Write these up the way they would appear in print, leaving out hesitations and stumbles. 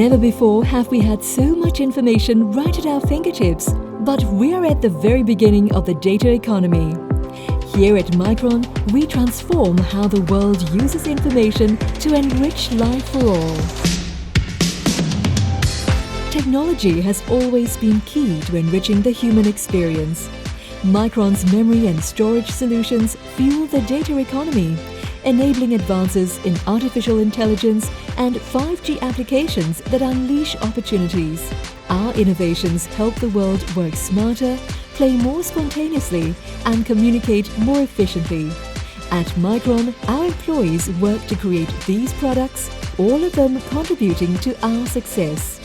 Never before have we had so much information right at our fingertips, but we're at the very beginning of the data economy. Here at Micron, we transform how the world uses information to enrich life for all. Technology has always been key to enriching the human experience. Micron's memory and storage solutions fuel the data economy, enabling advances in artificial intelligence and 5G applications that unleash opportunities. Our innovations help the world work smarter, play more spontaneously, and communicate more efficiently. At Micron, our employees work to create these products, all of them contributing to our success.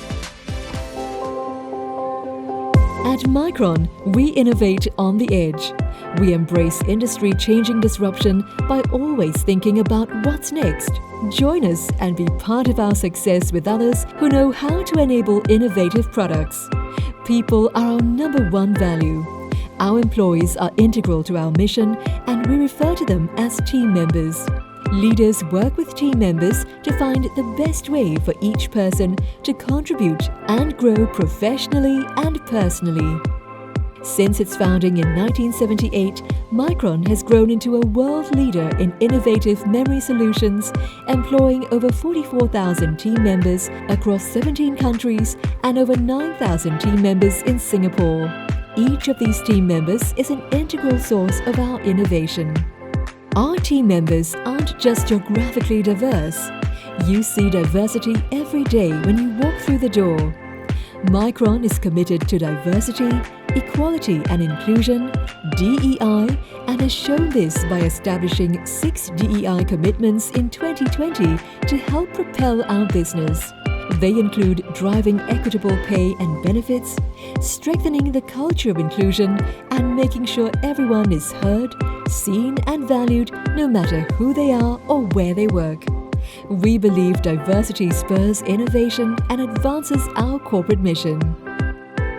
At Micron, we innovate on the edge. We embrace industry-changing disruption by always thinking about what's next. Join us and be part of our success with others who know how to enable innovative products. People are our #1 value. Our employees are integral to our mission, and we refer to them as team members. Leaders work with team members to find the best way for each person to contribute and grow professionally and personally. Since its founding in 1978, Micron has grown into a world leader in innovative memory solutions, employing over 44,000 team members across 17 countries and over 9,000 team members in Singapore. Each of these team members is an integral source of our innovation. Our team members aren't just geographically diverse. You see diversity every day when you walk through the door. Micron is committed to diversity, equality and inclusion, DEI, and has shown this by establishing 6 DEI commitments in 2020 to help propel our business. They include driving equitable pay and benefits, strengthening the culture of inclusion, and making sure everyone is heard, seen and valued no matter who they are or where they work. We believe diversity spurs innovation and advances our corporate mission.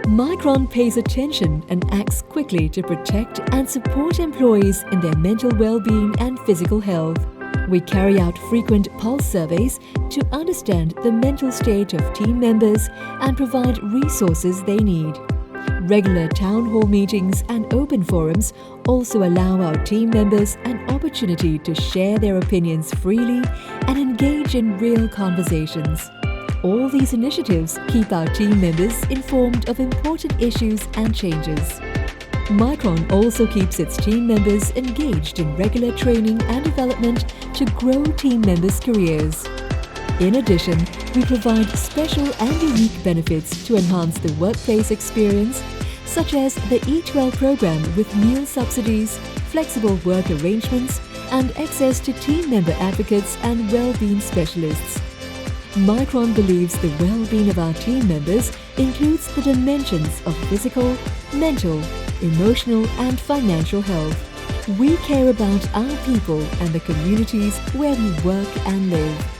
Micron pays attention and acts quickly to protect and support employees in their mental well-being and physical health. We carry out frequent pulse surveys to understand the mental state of team members and provide resources they need. Regular town hall meetings and open forums also allow our team members an opportunity to share their opinions freely and engage in real conversations. All these initiatives keep our team members informed of important issues and changes. Micron also keeps its team members engaged in regular training and development to grow team members' careers. In addition, we provide special and unique benefits to enhance the workplace experience, such as the E12 program with meal subsidies, flexible work arrangements, and access to team member advocates and well-being specialists. Micron believes the well-being of our team members includes the dimensions of physical, mental, emotional, and financial health. We care about our people and the communities where we work and live.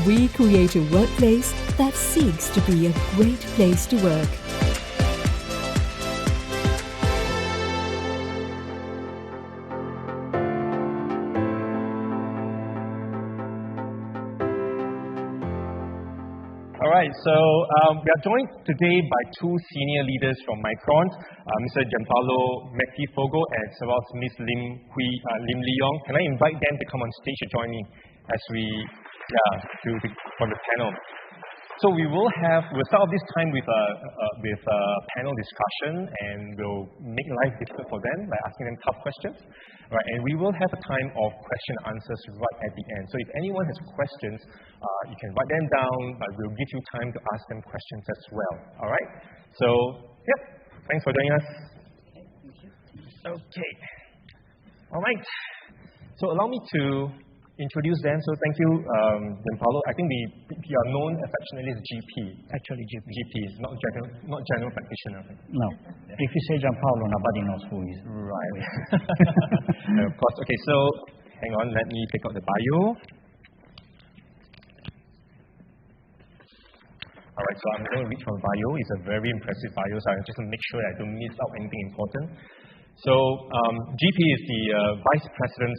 We create a workplace that seeks to be a great place to work. Alright, so we are joined today by 2 senior leaders from Micron, Mr. Gianpaolo Mattifogo and as well as Ms. Lim Leong. Can I invite them to come on stage to join me as we for the panel? So we'll start off this time with a panel discussion, and we'll make life difficult for them by asking them tough questions. Right, and we will have a time of question and answers right at the end. So if anyone has questions, you can write them down, but we'll give you time to ask them questions as well. All right? So, yep, thanks for joining us. Okay. All right. So allow me to introduce them. So thank you, Gianpaolo. I think we are known affectionately as GP. Actually, GP. GP, not general practitioner. No. Yeah. If you say Gianpaolo, nobody knows who he is. Right. Of course. Okay, so hang on. Let me take out the bio. All right, so I'm going to read from the bio. It's a very impressive bio, so I just want to make sure I don't miss out anything important. So GP is the Vice President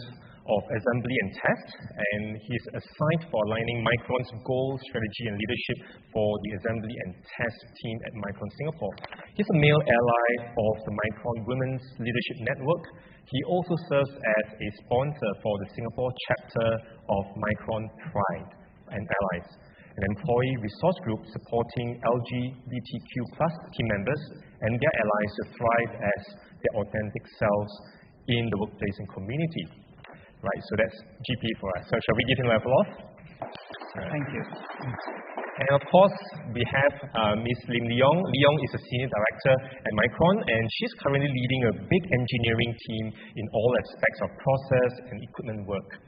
of Assembly and Test, and he's assigned for aligning Micron's goal, strategy, and leadership for the Assembly and Test team at Micron Singapore. He's a male ally of the Micron Women's Leadership Network. He also serves as a sponsor for the Singapore chapter of Micron Pride and Allies, an employee resource group supporting LGBTQ+ team members and their allies to thrive as their authentic selves in the workplace and community. Right, so that's GP for us. So shall we give him an applause? Thank you. And of course, we have Ms. Lim Leong. Leong is a senior director at Micron, and she's currently leading a big engineering team in all aspects of process and equipment work.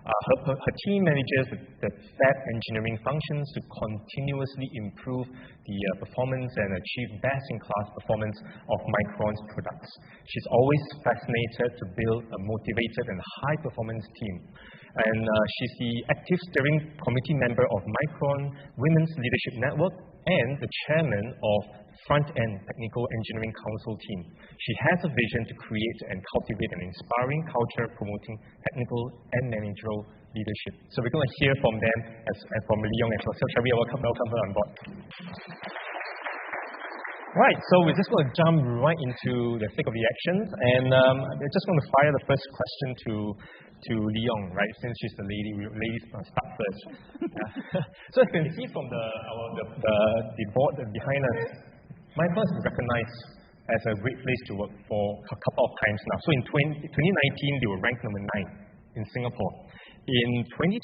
Her team manages the fab engineering functions to continuously improve the performance and achieve best-in-class performance of Micron's products. She's always fascinated to build a motivated and high-performance team. And she's the active steering committee member of Micron Women's Leadership Network and the chairman of Front-End Technical Engineering Council team. She has a vision to create and cultivate an inspiring culture promoting technical and managerial leadership. So we're going to hear from them and from Leong as well. So shall we welcome her on board? Right, so we're just going to jump right into the thick of the actions, and we're just going to fire the first question to Leong, right? Since she's the lady, ladies start first. So as you can see from the board behind us, Micron is recognized as a great place to work for a couple of times now. So in 2019, they were ranked number 9 in Singapore. In 2020,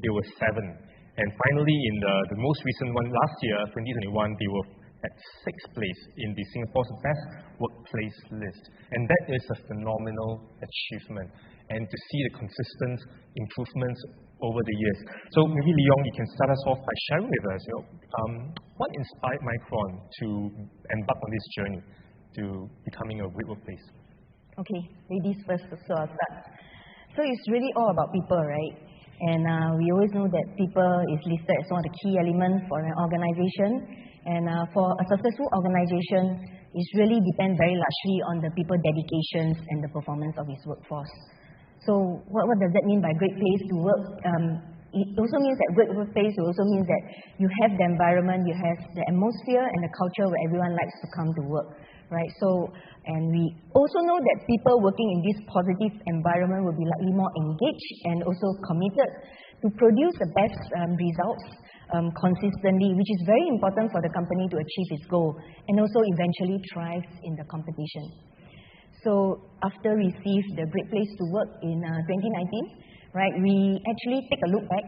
they were 7. And finally, in the most recent one last year, 2021, they were at 6th place in the Singapore's Best Workplace list. And that is a phenomenal achievement. And to see the consistent improvements over the years. So maybe Leong, you can start us off by sharing with us, what inspired Micron to embark on this journey to becoming a great workplace? Okay, ladies first, so I'll start. So it's really all about people, right? And we always know that people is listed as one of the key elements for an organization. And for a successful organization, it really depends very largely on the people dedications and the performance of its workforce. So what does that mean by great place to work? It also means that great workplace also means that you have the environment, you have the atmosphere and the culture where everyone likes to come to work, right? So, and we also know that people working in this positive environment will be likely more engaged and also committed to produce the best results consistently, which is very important for the company to achieve its goal and also eventually thrive in the competition. So after we received the Great Place to Work in 2019, right, we actually take a look back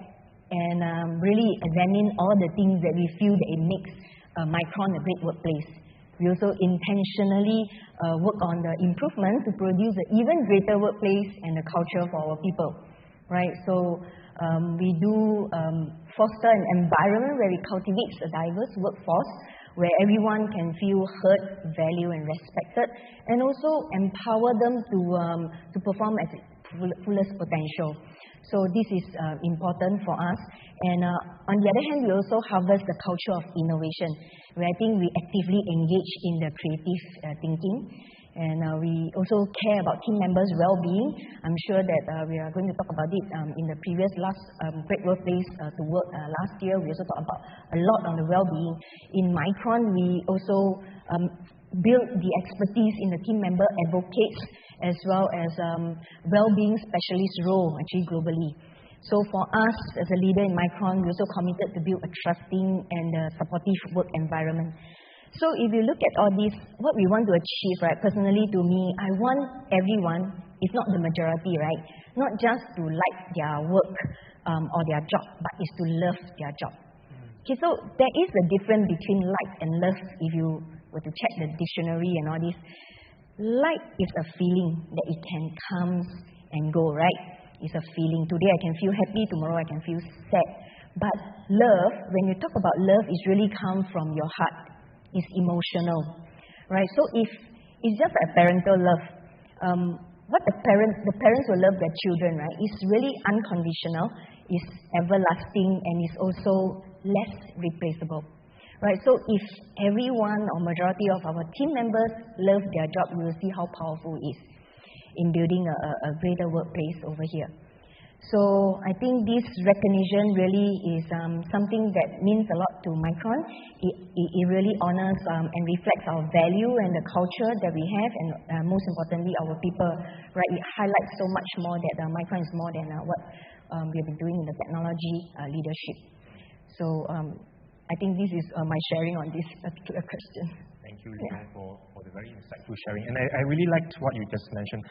and really examine all the things that we feel that it makes Micron a great workplace. We also intentionally work on the improvements to produce an even greater workplace and the culture for our people, right? So we do foster an environment where we cultivate a diverse workforce where everyone can feel heard, valued, and respected, and also empower them to perform at its fullest potential. So this is important for us. And on the other hand, we also harvest the culture of innovation, where I think we actively engage in the creative thinking. And we also care about team members' well-being. I'm sure that we are going to talk about it in the previous Great Workplace to Work last year. We also talked about a lot on the well-being. In Micron, we also build the expertise in the team member advocates as well as well-being specialist role actually globally. So for us as a leader in Micron, we're also committed to build a trusting and supportive work environment. So if you look at all this, what we want to achieve, right, personally to me, I want everyone, if not the majority, right, not just to like their work or their job, but is to love their job. Okay, so there is a difference between like and love if you were to check the dictionary and all this. Like is a feeling that it can come and go, right? It's a feeling. Today I can feel happy, tomorrow I can feel sad. But love, when you talk about love, it really comes from your heart. Is emotional, right? So if it's just a parental love, what the parents will love their children, right? It's really unconditional, is everlasting, and is also less replaceable, right? So if everyone or majority of our team members love their job, we will see how powerful it is. in building a greater workplace over here. So I think this recognition really is something that means a lot to Micron. It really honors and reflects our value and the culture that we have, and most importantly, our people. Right? It highlights so much more that Micron is more than what we have been doing in the technology leadership. So I think this is my sharing on this particular question. Thank you, Lilian, for the very insightful sharing. And I really liked what you just mentioned.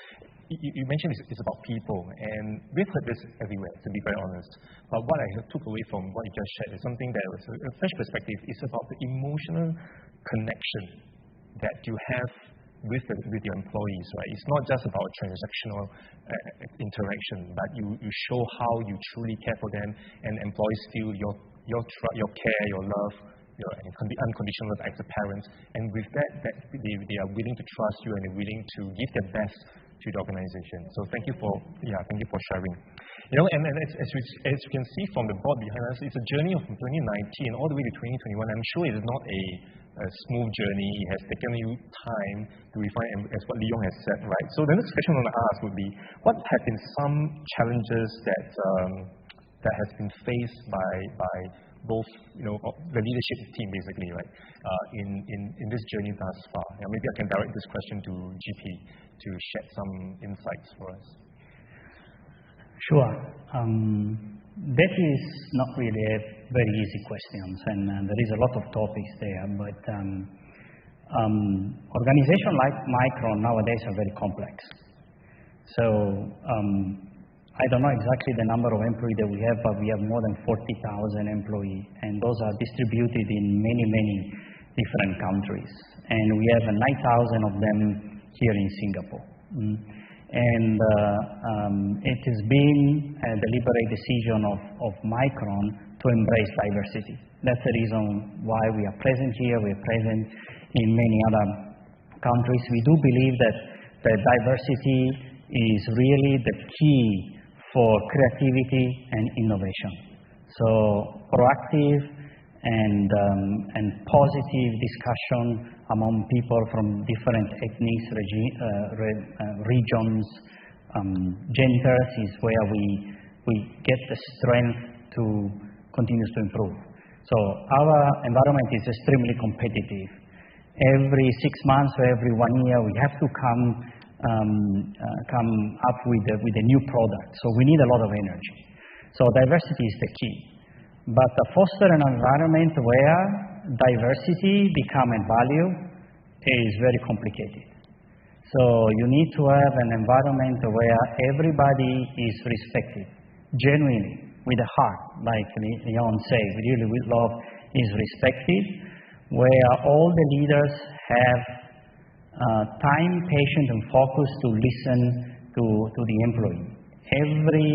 You mentioned it's about people, and we've heard this everywhere, to be very honest. But what I took away from what you just shared is something that was a fresh perspective. It's about the emotional connection that you have with your employees, right? It's not just about transactional interaction, but you show how you truly care for them, and employees feel your care, your love, your unconditional love as a parent. And with that they are willing to trust you, and they're willing to give their best to the organization. So thank you for sharing. And as you can see from the board behind us, it's a journey from 2019 all the way to 2021. I'm sure it is not a smooth journey. It has taken you time to refine, as what Leon has said, right? So the next question I want to ask would be, what have been some challenges that has been faced by both, the leadership team, basically, right, in this journey thus far? Maybe I can direct this question to GP to shed some insights for us. Sure. That is not really a very easy question, and there is a lot of topics there, but organizations like Micron nowadays are very complex. So I don't know exactly the number of employees that we have, but we have more than 40,000 employees, and those are distributed in many, many different countries. And we have 9,000 of them here in Singapore. And it has been a deliberate decision of Micron to embrace diversity. That's the reason why we are present here. We are present in many other countries. We do believe that diversity is really the key for creativity and innovation. So proactive and positive discussion among people from different ethnic regions, genders, is where we get the strength to continue to improve. So our environment is extremely competitive. Every 6 months or every 1 year, we have to come up with a new product. So we need a lot of energy. So diversity is the key. But foster an environment where diversity become a value is very complicated. So you need to have an environment where everybody is respected, genuinely, with a heart, like Leon said, really with love, is respected, where all the leaders have time, patience, and focus to listen to the employee. Every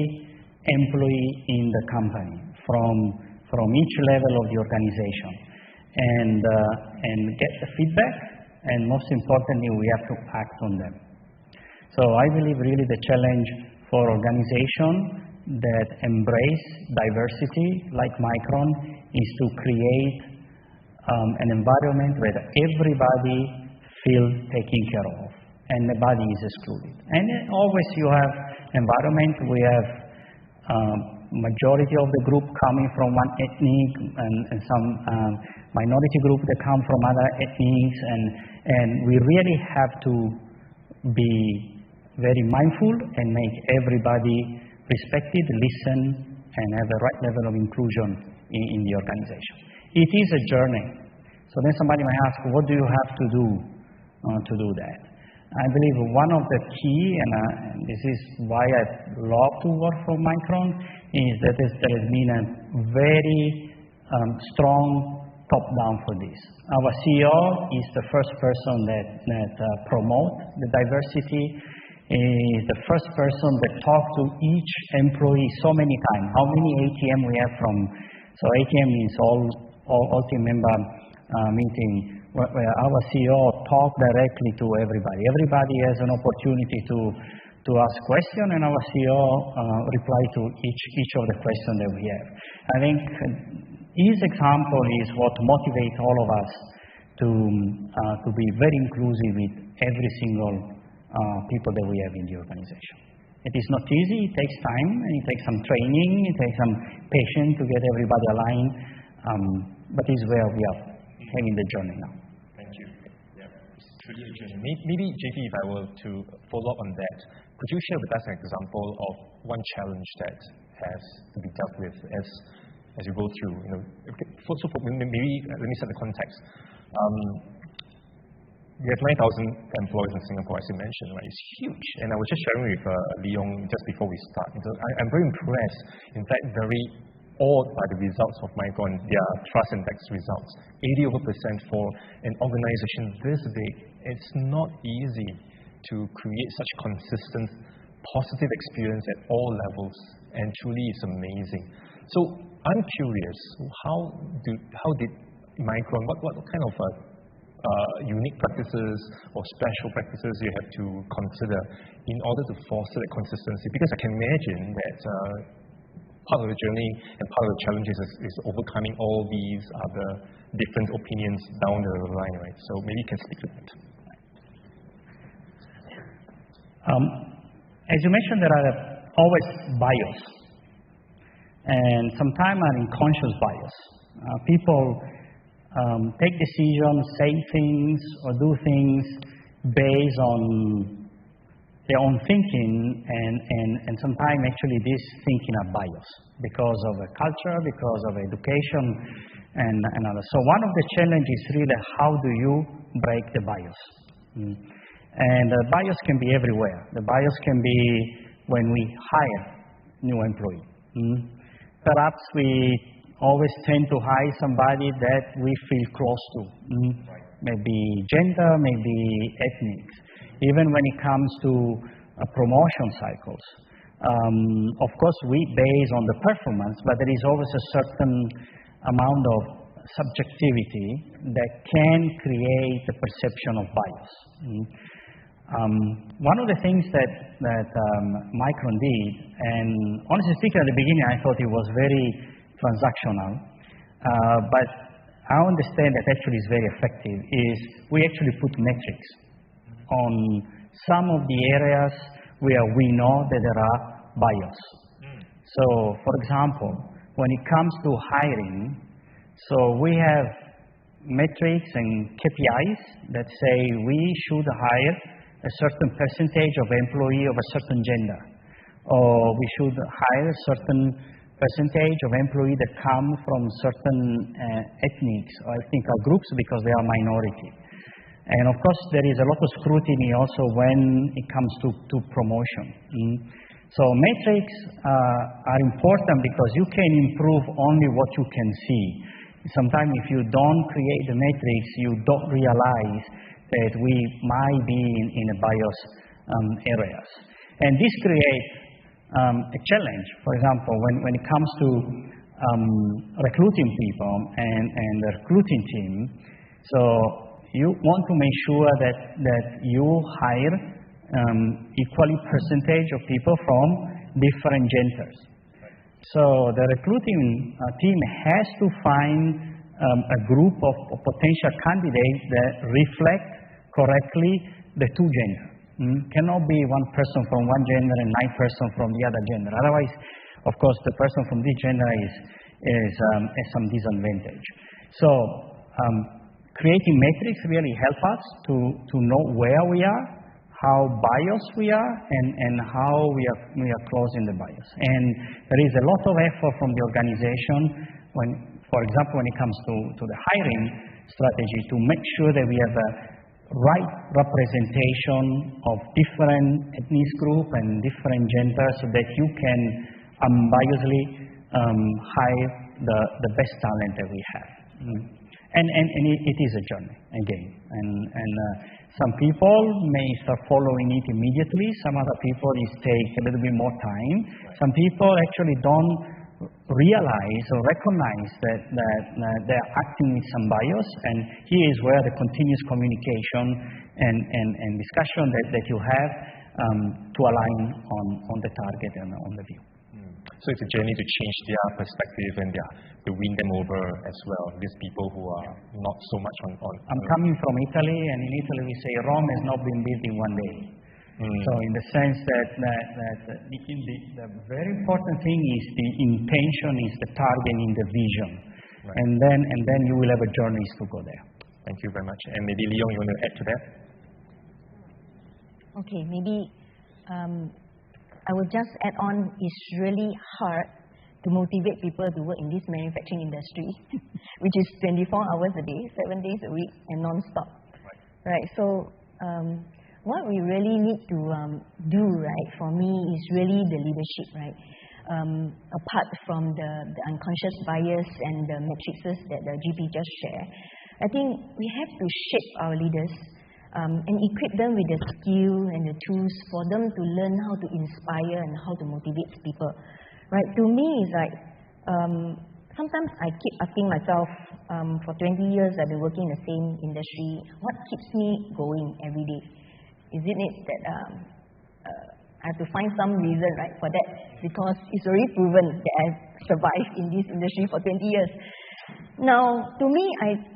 employee in the company, from each level of the organization, and get the feedback, and most importantly, we have to act on them. So I believe really the challenge for organizations that embrace diversity, like Micron, is to create an environment where everybody feels taken care of, and nobody is excluded. And always you have environment, we have majority of the group coming from one ethnic, and some minority group that come from other ethnics, and we really have to be very mindful and make everybody respected, listen, and have the right level of inclusion in the organization. It is a journey. So then somebody might ask, what do you have to do that? I believe one of the key, and this is why I love to work for Micron, is that there has been a very strong top-down for this. Our CEO is the first person that promotes the diversity, is the first person that talks to each employee so many times. How many ATM we have from, so ATM means all team member meeting, where our CEO talk directly to everybody. Everybody has an opportunity to ask questions, and our CEO reply to each of the questions that we have. I think his example is what motivates all of us to be very inclusive with every single people that we have in the organization. It is not easy. It takes time, and it takes some training. It takes some patience to get everybody aligned. But this is where we are heading the journey now. Thank you. Yeah, it's truly a journey. Maybe, JP, if I were to follow up on that, could you share with us an example of one challenge that has to be dealt with as you go through? Maybe let me set the context. We have 9,000 employees in Singapore, as you mentioned, right? It's huge. And I was just sharing with Leong just before we start. I'm very impressed, in fact, very awed by the results of Micron, their trust index results. 80% for an organization this big. It's not easy to create such consistent, positive experience at all levels. And truly, it's amazing. So I'm curious, how did Micron, what kind of unique practices or special practices you have to consider in order to foster that consistency? Because I can imagine that part of the journey and part of the challenges is overcoming all these other different opinions down the line, right? So maybe you can speak to that. As you mentioned, there are always bias, and sometimes an unconscious bias. People take decisions, say things, or do things based on their own thinking, and sometimes actually this thinking are biased because of a culture, because of education, and others. So one of the challenges is really how do you break the bias? And the bias can be everywhere. The bias can be when we hire new employees. Perhaps we always tend to hire somebody that we feel close to. Maybe gender, maybe ethnic. Even when it comes to promotion cycles. Of course, we base on the performance, but there is always a certain amount of subjectivity that can create a perception of bias. One of the things that Micron did, and honestly speaking, at the beginning I thought it was very transactional, but I understand that actually is very effective, is we actually put metrics on some of the areas where we know that there are bias. So, for example, when it comes to hiring, so we have metrics and KPIs that say we should hire a certain percentage of employee of a certain gender, or we should hire a certain percentage of employees that come from certain ethnics or ethnic groups because they are minority. And of course, there is a lot of scrutiny also when it comes to promotion. So metrics are important because you can improve only what you can see. Sometimes if you don't create the metrics, you don't realize that we might be in a bias areas. And this creates a challenge. For example, when it comes to recruiting people and the recruiting team, so you want to make sure that you hire equally percentage of people from different genders. So the recruiting team has to find a group of potential candidates that reflect correctly the two genders. Cannot be one person from one gender and 9 person from the other gender. Otherwise, of course, the person from this gender is some disadvantage. So creating metrics really help us to know where we are, how biased we are, and how we are closing the bias. And there is a lot of effort from the organization when, for example, when it comes to the hiring strategy, to make sure that we have a right representation of different ethnic group and different genders so that you can unbiasedly hire the best talent that we have. And it is a journey, again. And some people may start following it immediately. Some other people, it takes a little bit more time. Some people actually don't realize or recognize that they're acting with some bias. And here is where the continuous communication and discussion that you have to align on the target and on the view. So it's a journey to change their perspective and to win them over as well. These people who are not so much on. I'm coming from Italy, and in Italy we say Rome has not been built in one day. So in the sense that the very important thing is the intention, is the target in the vision. Right. And then you will have a journey to go there. Thank you very much. And maybe Leon, you want to add to that? Okay, maybe I would just add on, it's really hard to motivate people to work in this manufacturing industry, which is 24 hours a day, 7 days a week, and non-stop. Right. So what we really need to do, right, for me is really the leadership, right? Apart from the unconscious bias and the matrices that the GP just shared, I think we have to shape our leaders and equip them with the skill and the tools for them to learn how to inspire and how to motivate people. Right? To me, it's like sometimes I keep asking myself, for 20 years I've been working in the same industry, what keeps me going every day? Isn't it that I have to find some reason, right, for that? Because it's already proven that I've survived in this industry for 20 years. Now, to me,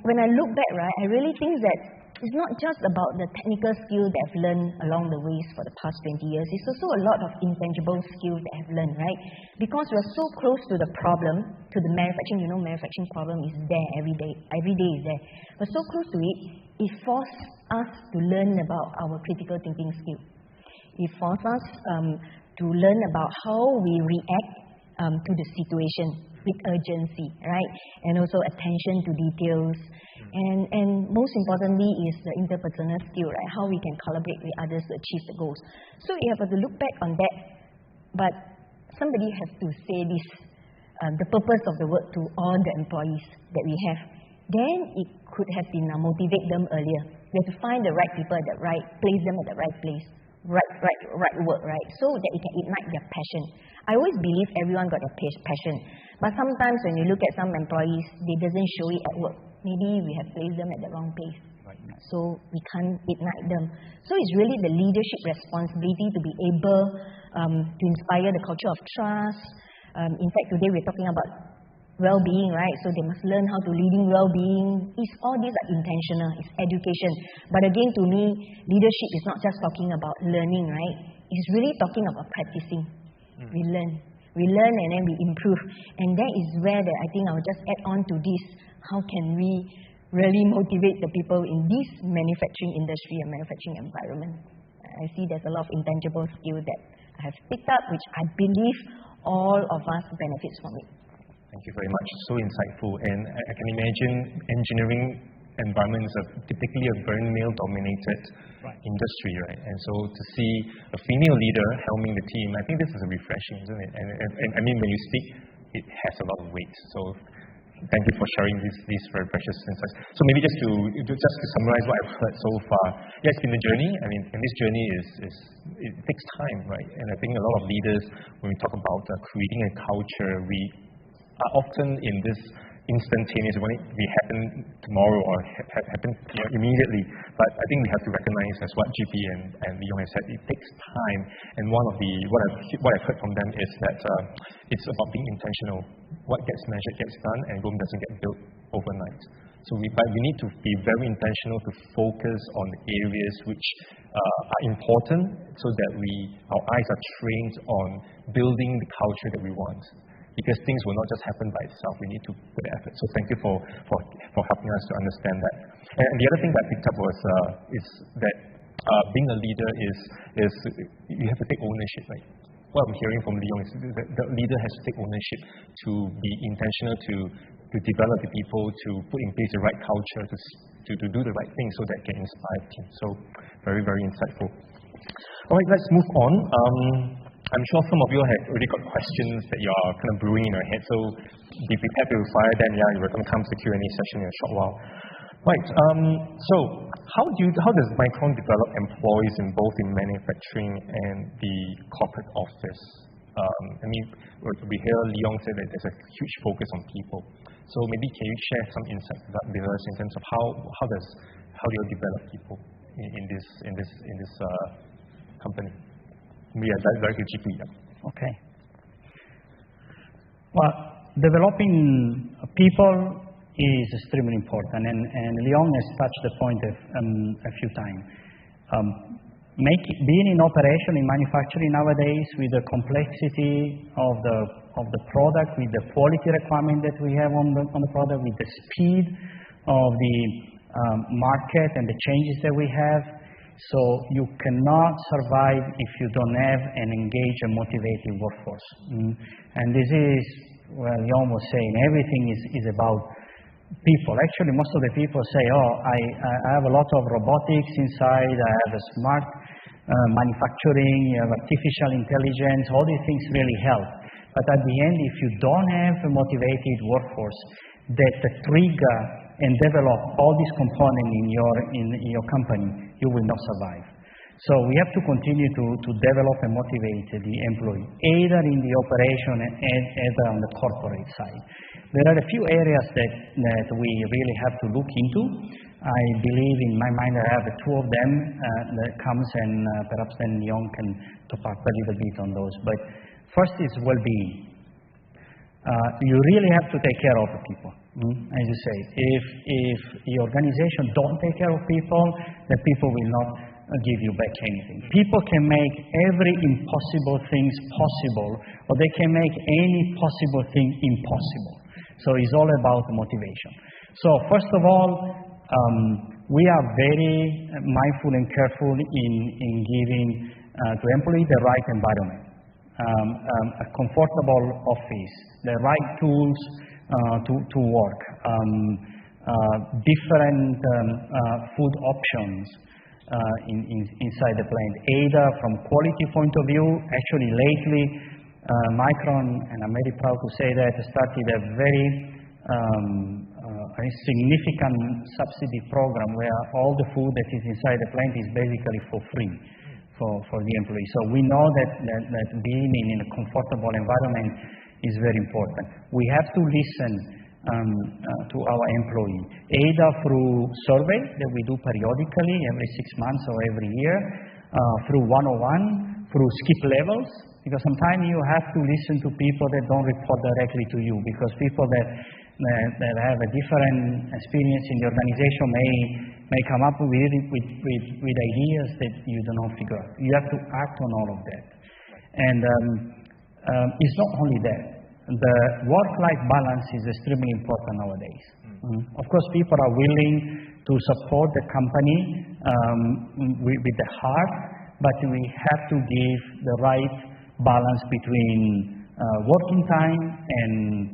when I look back, right, I really think that it's not just about the technical skill that I've learned along the ways for the past 20 years. It's also a lot of intangible skills that I've learned, right? Because we're so close to the problem, to the manufacturing, manufacturing problem is there every day. Every day is there. We're so close to it, it forces us to learn about our critical thinking skill. It forces us to learn about how we react to the situation with urgency, right? And also attention to details. And most importantly is the interpersonal skill, right? How we can collaborate with others to achieve the goals. So you have to look back on that, but somebody has to say this, the purpose of the work to all the employees that we have. Then it could have been motivate them earlier. We have to find the right people at the right, place them at the right place, right work, right? So that it can ignite their passion. I always believe everyone got a passion, but sometimes when you look at some employees, they doesn't show it at work. Maybe we have placed them at the wrong place. So we can't ignite them. So it's really the leadership responsibility to be able to inspire the culture of trust. In fact, today we're talking about well-being, right? So they must learn how to leading well-being. All these are intentional. It's education. But again, to me, leadership is not just talking about learning, right? It's really talking about practicing. We learn and then we improve. And that is where I think I will just add on to this. How can we really motivate the people in this manufacturing industry and manufacturing environment? I see there's a lot of intangible skill that I have picked up, which I believe all of us benefits from it. Thank you very much. So insightful. And I can imagine engineering environments are typically a very male-dominated industry, right? And so to see a female leader helming the team, I think this is refreshing, isn't it? And I mean, when you speak, it has a lot of weight. So thank you for sharing these very precious insights. So maybe just to summarize what I've heard so far, yeah, it's been a journey. I mean, and this journey it takes time, right? And I think a lot of leaders, when we talk about creating a culture, we are often in this instantaneous, when it may happen tomorrow or happen immediately. But I think we have to recognize, as what GP and Leon has said, it takes time. And one of what I've heard from them is that it's about being intentional. What gets measured gets done, and Rome doesn't get built overnight. But we need to be very intentional to focus on the areas which are important, so that our eyes are trained on building the culture that we want. Because things will not just happen by itself. We need to put the effort. So thank you for helping us to understand that. And the other thing that I picked up is that being a leader is you have to take ownership, right? What I'm hearing from Leon is that the leader has to take ownership, to be intentional, to develop the people, to put in place the right culture, to do the right thing so that can inspire teams. So very, very insightful. All right, let's move on. I'm sure some of you have already got questions that you are kind of brewing in your head, so be prepared to fire them. Yeah, we're going to come to the Q&A session in a short while. Right, so how does Micron develop employees in both in manufacturing and the corporate office? I mean, we hear Leon say that there's a huge focus on people. So maybe can you share some insights with us in terms of how do you develop people in this company? Very good, GP. Okay. Well, developing people is extremely important, and Leon has touched the point a few times. being in operation in manufacturing nowadays with the complexity of the product, with the quality requirement that we have on the product, with the speed of the market and the changes that we have. So you cannot survive if you don't have an engaged and motivated workforce. And this is, well, you almost saying everything is about people. Actually, most of the people say, oh, I have a lot of robotics inside, I have a smart manufacturing, you have artificial intelligence, all these things really help. But at the end, if you don't have a motivated workforce that trigger and develop all these components in your company, you will not survive. So we have to continue to develop and motivate the employee, either in the operation and either on the corporate side. There are a few areas that we really have to look into. I believe in my mind I have two of them that comes, and perhaps then Leon can talk up a little bit on those. But first is well-being. You really have to take care of the people. As you say, if the organization don't take care of people, then people will not give you back anything. People can make every impossible things possible, or they can make any possible thing impossible. So it's all about motivation. So first of all, we are very mindful and careful in giving to employees the right environment, a comfortable office, the right tools to work, different food options inside the plant, either from quality point of view. Actually, lately, Micron, and I'm very proud to say that, started a very significant subsidy program where all the food that is inside the plant is basically for free for the employees. So we know that being in a comfortable environment is very important. We have to listen to our employee, either through survey that we do periodically, every 6 months or every year, through one-on-one, through skip levels, because sometimes you have to listen to people that don't report directly to you, because people that have a different experience in the organization may come up with ideas that you do not figure out. You have to act on all of that. And it's not only that. The work-life balance is extremely important nowadays. Of course, people are willing to support the company with the heart, but we have to give the right balance between working time and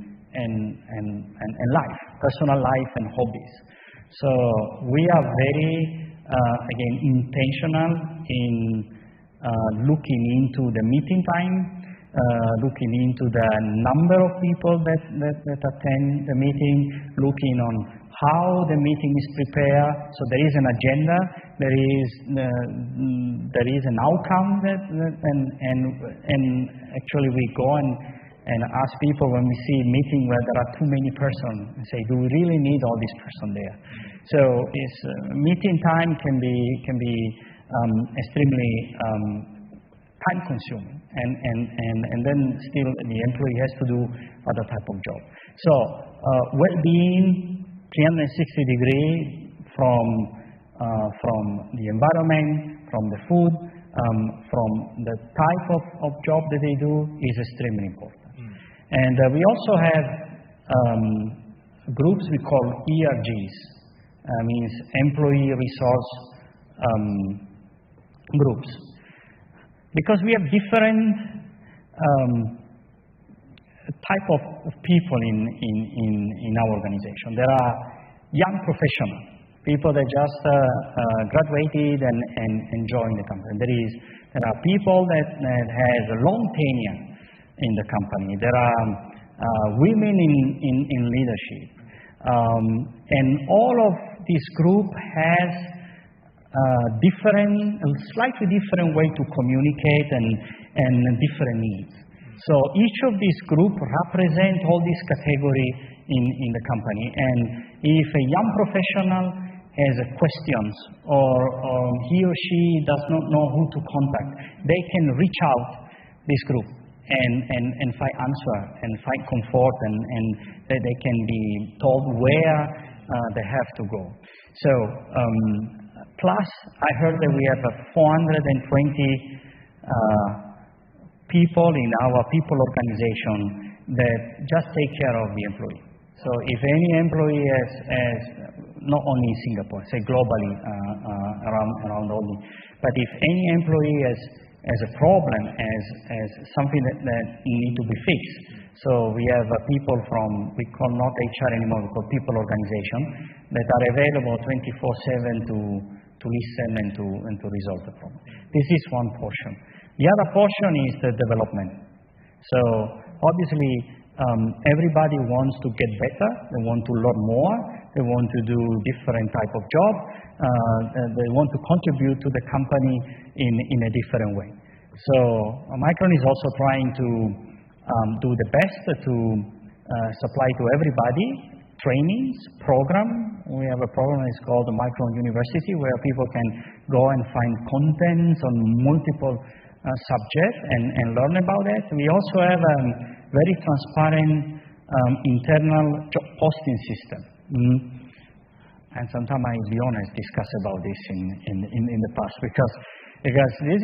life, personal life and hobbies. So we are very, again, intentional in looking into the meeting time, looking into the number of people that attend the meeting, looking on how the meeting is prepared. So there is an agenda, there is an outcome, and actually we go and ask people when we see a meeting where there are too many persons, and say, do we really need all these persons there? So it's, meeting time can be extremely time-consuming, and then still the employee has to do other type of job. So well-being, 360 degree from the environment, from the food, from the type of job that they do is extremely important. And we also have groups we call ERGs, means employee resource groups. Because we have different type of people in our organization. There are young professionals, people that just graduated and joined the company. There are people that has a long tenure in the company. There are women in leadership. And all of this group has slightly different way to communicate and different needs. So each of these groups represent all these categories in the company. And if a young professional has questions or he or she does not know who to contact, they can reach out this group and find answer and find comfort, and that they can be told where they have to go. So Plus, I heard that we have 420 people in our people organization that just take care of the employee. So if any employee has not only in Singapore, say globally around only, but if any employee has a problem, has something that need to be fixed. So we have people from, we call not HR anymore, we call people organization, that are available 24/7 to listen and to resolve the problem. This is one portion. The other portion is the development. So obviously everybody wants to get better, they want to learn more, they want to do different type of job, they want to contribute to the company in a different way. So Micron is also trying to do the best to supply to everybody trainings, program. We have a program that's called the Micron University, where people can go and find contents on multiple subjects and learn about it. We also have a very transparent internal job posting system. And sometimes I'll be honest, discuss about this in the past, because this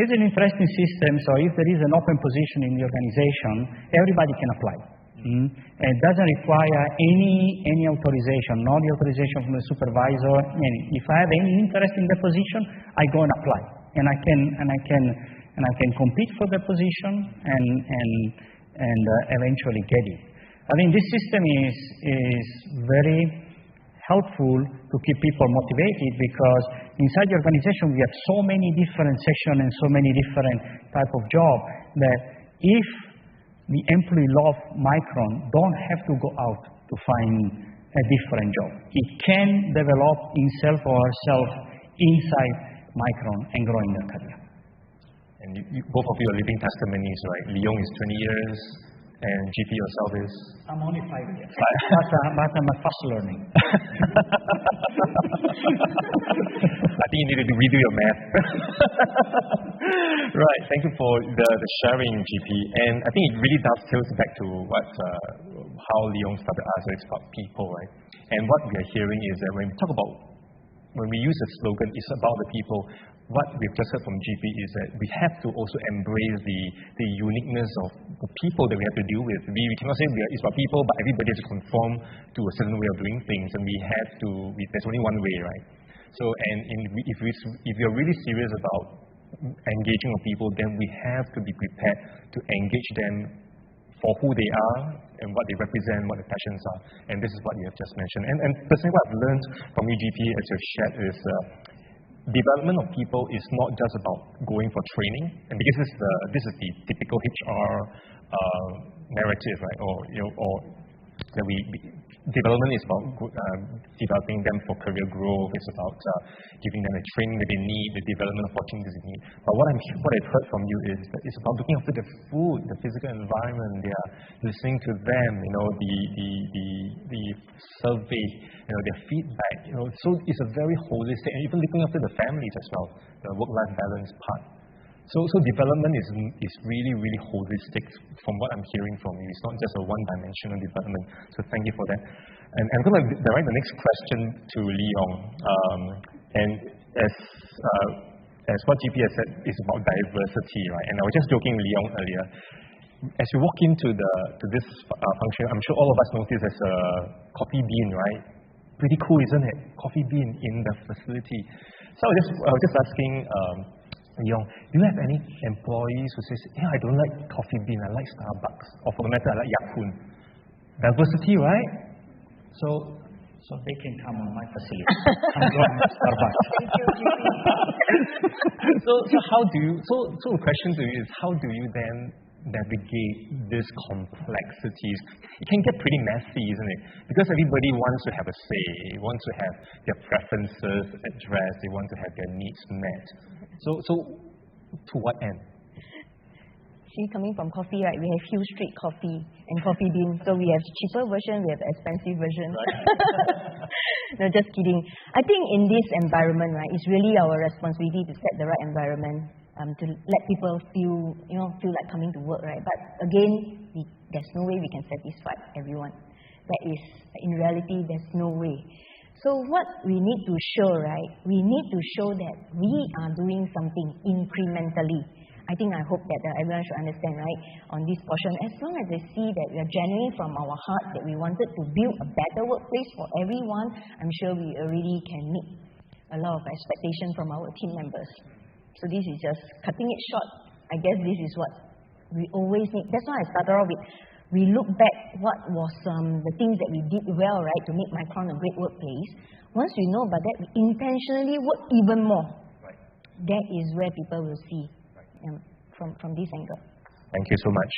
is an interesting system. So if there is an open position in the organization, everybody can apply. And it doesn't require any authorization, not the authorization from the supervisor. And if I have any interest in the position, I go and apply, and I can compete for the position and eventually get it. I think this system is very helpful to keep people motivated, because inside the organization we have so many different sections and so many different type of job that if the employee love Micron, don't have to go out to find a different job. He can develop himself or herself inside Micron and grow in their career. And both of you are living testimonies, right? Leong is 20 years, and GP yourself is? I'm only 5 years. But I'm a fast learning. I think you need to redo your math. Right, thank you for the sharing, GP. And I think it really dovetails back to how Leong started us. It's about people, right? And what we are hearing is that when we use the slogan, it's about the people, what we've just heard from GP is that we have to also embrace the uniqueness of the people that we have to deal with. We cannot say it's about people, but everybody has to conform to a certain way of doing things, and there's only one way, right? So, if you're really serious about engaging with people, then we have to be prepared to engage them for who they are and what they represent, what their passions are. And this is what you have just mentioned. And personally, what I've learned from you, GP, as you've shared, is development of people is not just about going for training. And because this is the typical HR narrative, right? Or that development is about developing them for career growth. It's about giving them the training that they need, the development opportunities they need. But what I've heard from you is that it's about looking after the food, the physical environment. They are listening to them. The survey, their feedback. So it's a very holistic, and even looking after the families as well, the work-life balance part. So development is really, really holistic from what I'm hearing from you. It's not just a one-dimensional development. So thank you for that. And I'm going to direct the next question to Leong. And as what GP has said, it's about diversity, right? And I was just joking with Leong earlier. As you walk into this function, I'm sure all of us notice there's a coffee bean, right? Pretty cool, isn't it? Coffee bean in the facility. So I was just asking Leong, do you have any employees who says, I don't like coffee bean, I like Starbucks, or for the matter, I like Yakun? Diversity, right? So they can come on my facility. I'm going to Starbucks. So the question to you is, how do you then navigate these complexities? It can get pretty messy, isn't it? Because everybody wants to have a say, wants to have their preferences addressed, they want to have their needs met. So to what end? See, coming from coffee, right, we have Hill Street coffee and coffee bean. So we have cheaper version, we have expensive version. Right. No, just kidding. I think in this environment, right, it's really our responsibility to set the right environment, to let people feel like coming to work, right? But again, there's no way we can satisfy everyone. That is, in reality, there's no way. So what we need to show, right? We need to show that we are doing something incrementally. I hope that everyone should understand, right, on this portion. As long as they see that we are genuine from our heart, that we wanted to build a better workplace for everyone, I'm sure we already can meet a lot of expectation from our team members. So this is just cutting it short. I guess this is what we always need. That's why I started off with, we look back what was the things that we did well, right, to make Micron a great workplace. Once we know about that, we intentionally work even more. Right. That is where people will see from this angle. Thank you so much.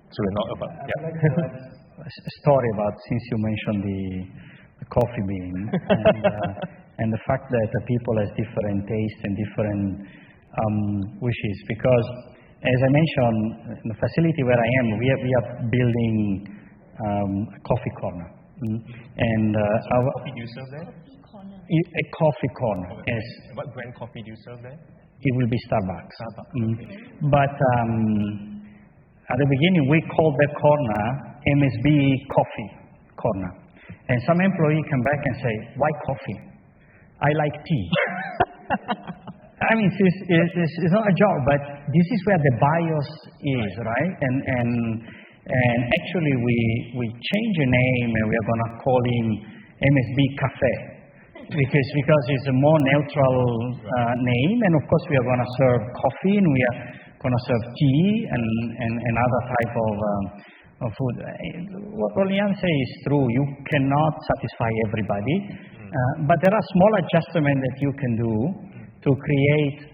So we're not about... I'd like to add a story about, since you mentioned the coffee bean, and the fact that the people has different tastes and different wishes. Because, as I mentioned, in the facility where I am, we are building a coffee corner. And what coffee do you serve there? A coffee corner, yes. What brand coffee do you serve there? It will be Starbucks. But at the beginning, we called that corner MSB Coffee Corner. And some employee come back and say, why coffee? I like tea. I mean, it's not a joke, but this is where the bias is, right? And actually, we change the name and we are going to call him MSB Cafe. Because it's a more neutral name, and of course we are going to serve coffee, and we are going to serve tea and other type of food. What Lian says is true. You cannot satisfy everybody, but there are small adjustments that you can do to create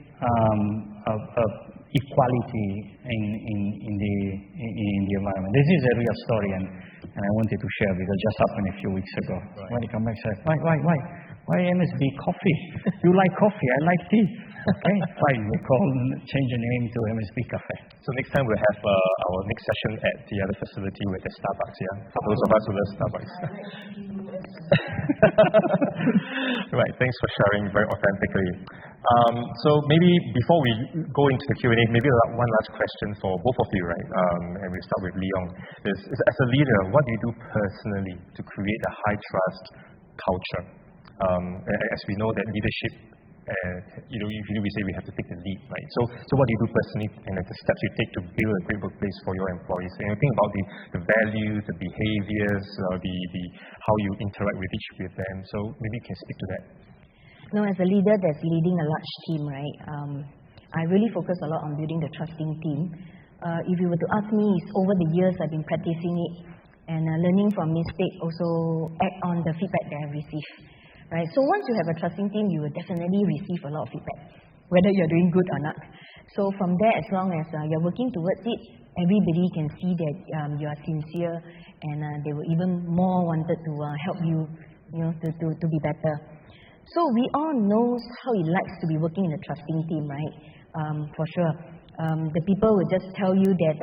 equality in the environment. This is a real story, and I wanted to share because it just happened a few weeks ago. Right. When he come back and said, why MSB coffee? You like coffee, I like tea. Okay, fine. We change the name to MSB Cafe. So next time we'll have our next session at the other facility with the Starbucks, yeah? For those of us who love Starbucks. Right, thanks for sharing very authentically. So maybe before we go into the Q&A, maybe one last question for both of you, right? And we'll start with Leong. As a leader, what do you do personally to create a high trust culture? As we know that leadership, we say we have to take the lead, right? So what do you do personally, and the steps you take to build a great workplace for your employees? And you think about the values, the behaviors, how you interact with them. So maybe you can speak to that. No, as a leader that's leading a large team, right? I really focus a lot on building the trusting team. If you were to ask me, it's over the years I've been practicing it and learning from mistakes. Also act on the feedback that I've received. Right? So once you have a trusting team, you will definitely receive a lot of feedback, whether you're doing good or not. So from there, as long as you're working towards it, everybody can see that you are sincere, and they will even more wanted to help you, to be better. So we all know how it likes to be working in a trusting team, right? For sure. The people will just tell you that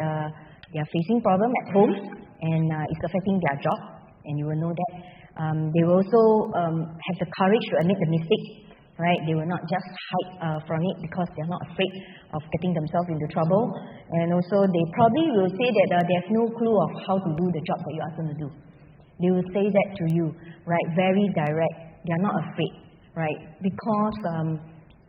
they are facing problem at home, and it's affecting their job, and you will know that. They will also have the courage to admit the mistake, right? They will not just hide from it because they're not afraid of getting themselves into trouble. And also, they probably will say that they have no clue of how to do the job that you ask them to do. They will say that to you, right? Very direct. They are not afraid, right? Because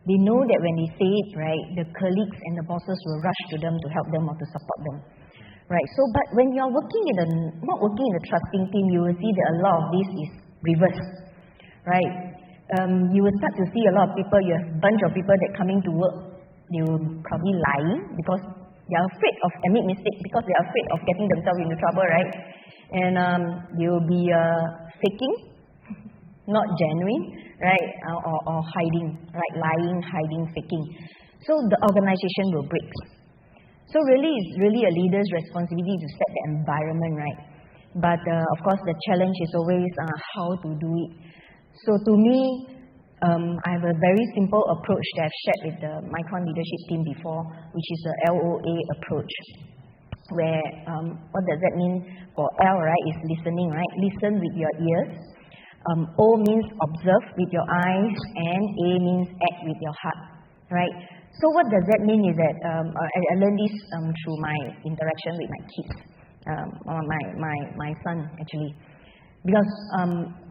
they know that when they say it, right, the colleagues and the bosses will rush to them to help them or to support them. Right. So, but when you are not working in a trusting team, you will see that a lot of this is reversed. Right. You will start to see a lot of people. You have a bunch of people that coming to work. They will probably lying because they are afraid of admit mistakes, because they are afraid of getting themselves into trouble. Right. And they will be faking, not genuine, right, or hiding, right, lying, hiding, faking. So the organization will break. So really, it's really a leader's responsibility to set the environment right. But of course, the challenge is always how to do it. So to me, I have a very simple approach that I've shared with the Micron leadership team before, which is the LOA approach. Where, what does that mean? For L, right, is listening, right? Listen with your ears. O means observe with your eyes, and A means act with your heart, right? So what does that mean is that I learned this through my interaction with my kids, or my son actually. Because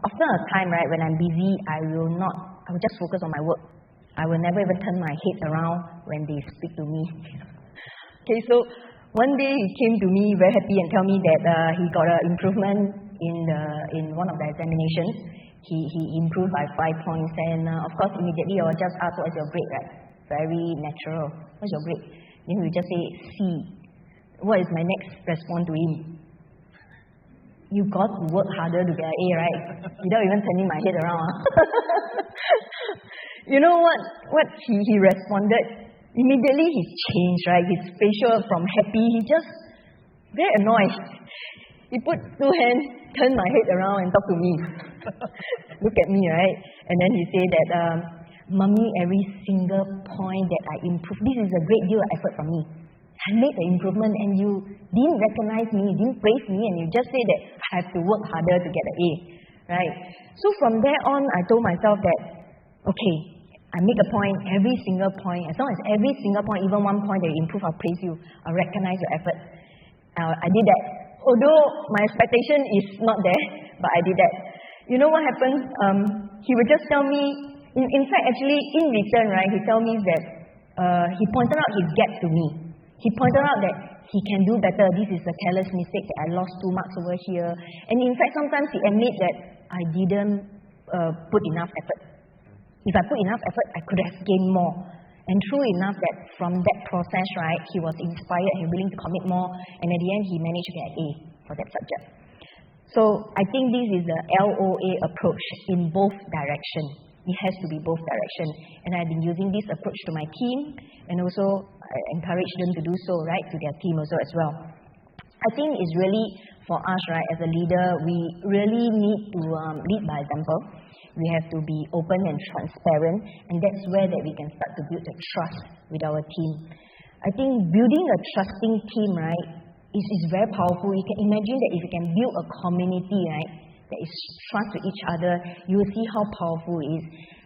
often a time, right, when I'm busy, I will just focus on my work. I will never even turn my head around when they speak to me. Okay, so one day he came to me very happy and tell me that he got an improvement in one of the examinations. He improved by 5 points, and of course immediately I will just ask, what's your grade, right? Very natural. What's your grade? Then we just say C. What is my next response to him? You got to work harder to get an A, right? Without even turning my head around. You know what he responded? Immediately he changed, right? His facial from happy, he just very annoyed. He put 2 hands, turned my head around and talked to me. Look at me, right? And then he said that, Mommy, every single point that I improved, this is a great deal of effort from me. I made the improvement and you didn't recognize me, you didn't praise me, and you just say that I have to work harder to get an A, right? So from there on, I told myself that, okay, I make a point, every single point, as long as every single point, even 1 point that you improve, I'll praise you, I'll recognize your effort. I did that. Although my expectation is not there, but I did that. You know what happened? He would just tell me, in fact, actually, in return, right, he told me that he pointed out his gap to me. He pointed out that he can do better. This is a careless mistake that I lost 2 marks over here. And in fact, sometimes he admits that I didn't put enough effort. If I put enough effort, I could have gained more. And true enough that from that process, right, he was inspired and willing to commit more. And at the end, he managed to get an A for that subject. So I think this is the LOA approach in both directions. It has to be both directions. And I've been using this approach to my team, and also I encourage them to do so, right, to their team also as well. I think it's really, for us, right, as a leader, we really need to lead by example. We have to be open and transparent, and that's where that we can start to build the trust with our team. I think building a trusting team, right, is very powerful. You can imagine that if you can build a community, right, that is trust to each other, you will see how powerful it is.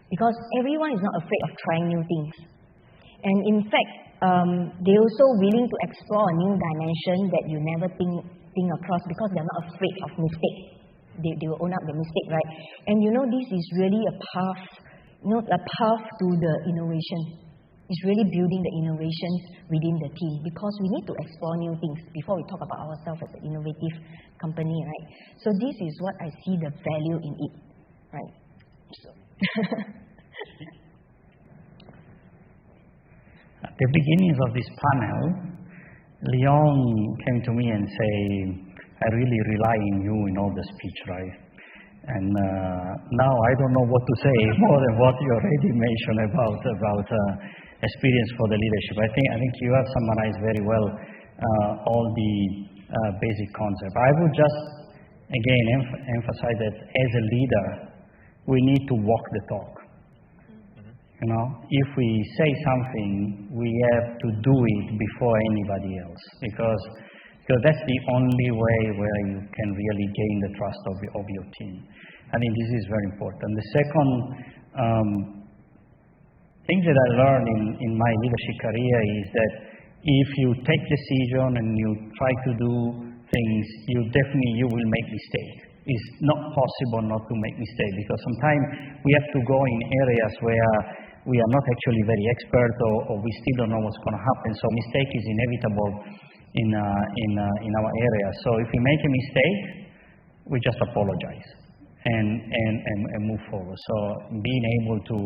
Because everyone is not afraid of trying new things. And in fact, they're also willing to explore a new dimension that you never think across, because they're not afraid of mistake. They will own up the mistake, right? And you know, this is really a path, a path to the innovation. It's really building the innovations within the team, because we need to explore new things before we talk about ourselves as an innovative company, right? So this is what I see the value in it, right? So. At the beginning of this panel, Leon came to me and said, I really rely on you in all the speech, right? And now I don't know what to say more than what you already mentioned about experience for the leadership. I think you have summarized very well all the basic concepts. I would just again emphasize that as a leader, we need to walk the talk. You know, if we say something, we have to do it before anybody else, because that's the only way where you can really gain the trust of your team. I think this is very important. The second thing that I learned in my leadership career is that if you take decision and you try to do things, you will make mistakes. It's not possible not to make mistakes, because sometimes we have to go in areas where we are not actually very expert, or we still don't know what's going to happen. So mistake is inevitable in our area. So if we make a mistake, we just apologize and move forward. So being able to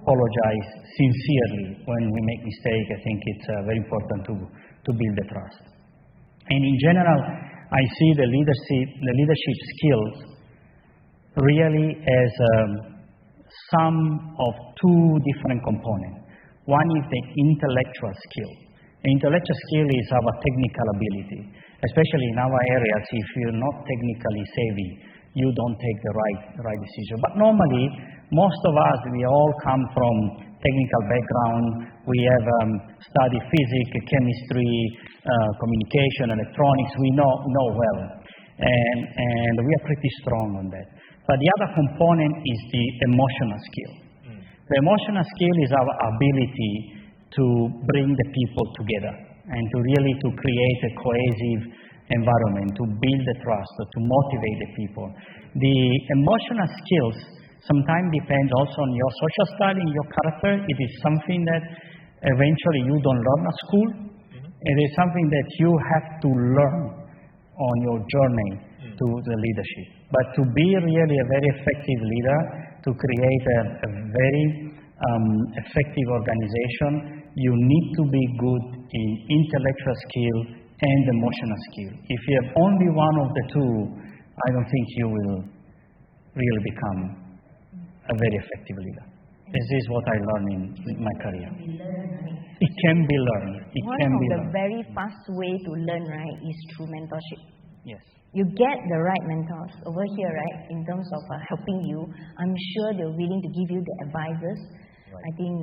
apologize sincerely when we make mistakes, I think it's very important to build the trust. And in general, I see the leadership skills really as sum of 2 different components. One is the intellectual skill. The intellectual skill is our technical ability, especially in our areas. If you're not technically savvy, you don't take the right decision. But normally, most of us, we all come from technical background. We have studied physics, chemistry, communication, electronics. We know well, and we are pretty strong on that. But the other component is the emotional skill. The emotional skill is our ability to bring the people together and to really to create a cohesive environment to build the trust, to motivate the people. The emotional skills sometimes depend also on your social style and your character. It is something that eventually you don't learn at school. It is something that you have to learn on your journey to the leadership. But to be really a very effective leader, to create a very effective organization, you need to be good in intellectual skill and emotional skill. If you have only one of the two, I don't think you will really become a very effective leader. This is what I learned in my career. It can be learned. One of the very fast way to learn, right, is through mentorship. Yes. You get the right mentors over here, right, in terms of helping you. I'm sure they're willing to give you the advices. Right. I think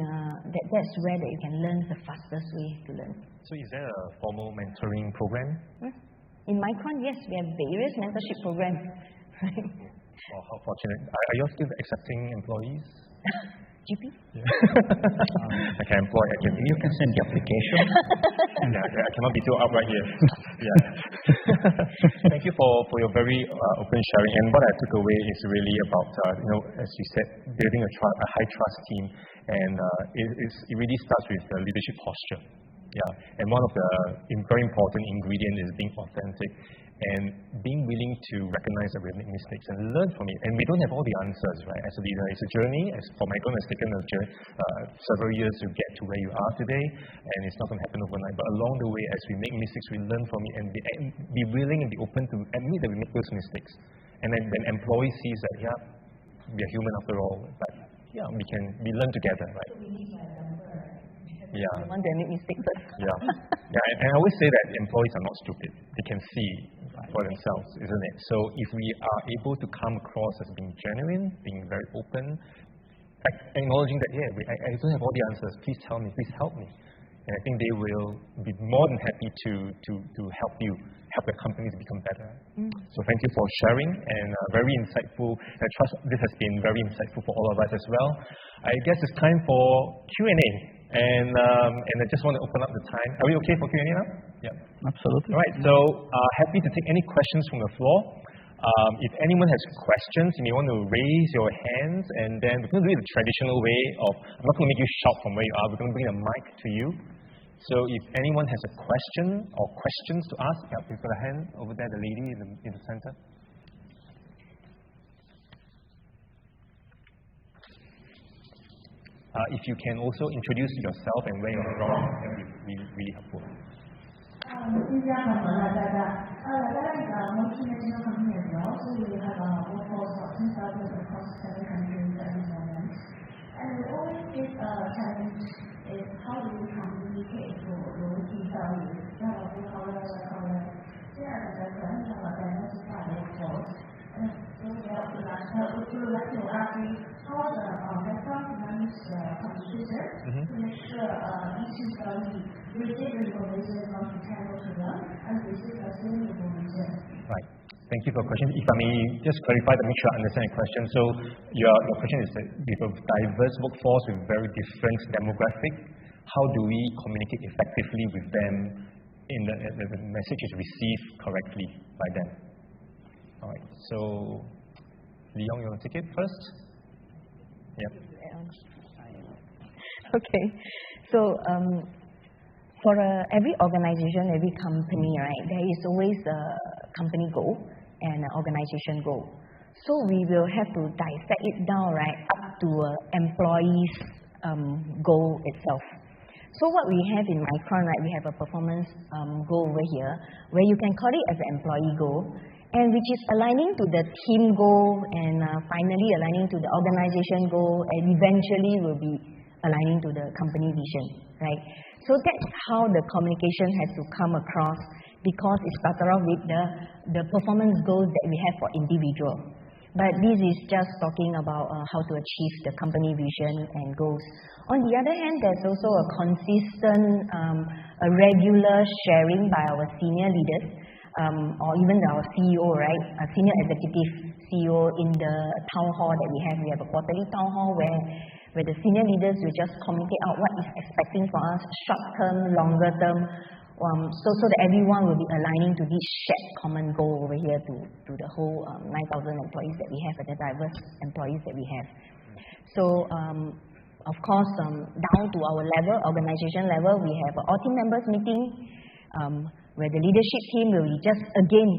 that's where that you can learn the fastest way to learn. So is there a formal mentoring program? In Micron, yes, we have various mentorship programs. Oh, how fortunate. Are you still accepting employees? GP? Yeah. I can employ. You can send the application. I cannot be too upright here. Yeah. Thank you for your very open sharing. And what I took away is really about, as you said, building a high trust team. And it really starts with the leadership posture. Yeah. And one of the very important ingredients is being authentic and being willing to recognize that we make mistakes and learn from it. And we don't have all the answers, right? As a leader, it's a journey. As for Micron, it's taken several years to get to where you are today, and it's not going to happen overnight. But along the way, as we make mistakes, we learn from it and be willing and be open to admit that we make those mistakes. And then when employees see that, yeah, we are human after all, but yeah, we learn together, right? Yeah. You want to admit mistakes. Yeah. And I always say that employees are not stupid. They can see for themselves, isn't it? So if we are able to come across as being genuine, being very open, acknowledging that, I don't have all the answers. Please tell me. Please help me. And I think they will be more than happy to help you, help your company to become better. So thank you for sharing and very insightful. I trust this has been very insightful for all of us as well. I guess it's time for Q&A. And I just want to open up the time. Are we okay for Q&A now? Yeah. Absolutely. All right. So happy to take any questions from the floor. If anyone has questions, you may want to raise your hands, and then we're going to do it the traditional way of, I'm not going to make you shout from where you are. We're going to bring a mic to you. So if anyone has a question or questions to ask, please put a hand over there, the lady in the center. If you can also introduce yourself and where you're from, that would be really helpful. 新疆的荷兰大家most international company as well, so we have a workforce of 2,000 across 7 countries at this moment. And we always face a challenge is how do we communicate 逻辑教育，让我们讨论这样的可能让我们知道 workforce. So we would like to ask you how the background manage competition to make sure each employee receive the information from the channel to them and receive the same information. Right. Thank you for the question. If I may just clarify to make sure I understand your question. So your question is that with a diverse workforce with very different demographic, how do we communicate effectively with them in the message is received correctly by them? All right. So Leong, you want to take it first? Yeah. Okay. So for every organization, every company, right, there is always a company goal and an organization goal. So we will have to dissect it down, right, up to an employee's goal itself. So what we have in Micron, right, we have a performance goal over here, where you can call it as an employee goal, and which is aligning to the team goal and finally aligning to the organization goal, and eventually will be aligning to the company vision, right? So that's how the communication has to come across, because it started off with the performance goals that we have for individual. But this is just talking about how to achieve the company vision and goals. On the other hand, there's also a consistent, a regular sharing by our senior leaders, or even our CEO, right? A senior executive CEO in the town hall that we have. We have a quarterly town hall where the senior leaders will just communicate out what is expecting from us, short term, longer term, so that everyone will be aligning to this shared common goal over here to the whole 9,000 employees that we have and the diverse employees that we have. So, of course, down to our level, organization level, we have all team members meeting where the leadership team will just again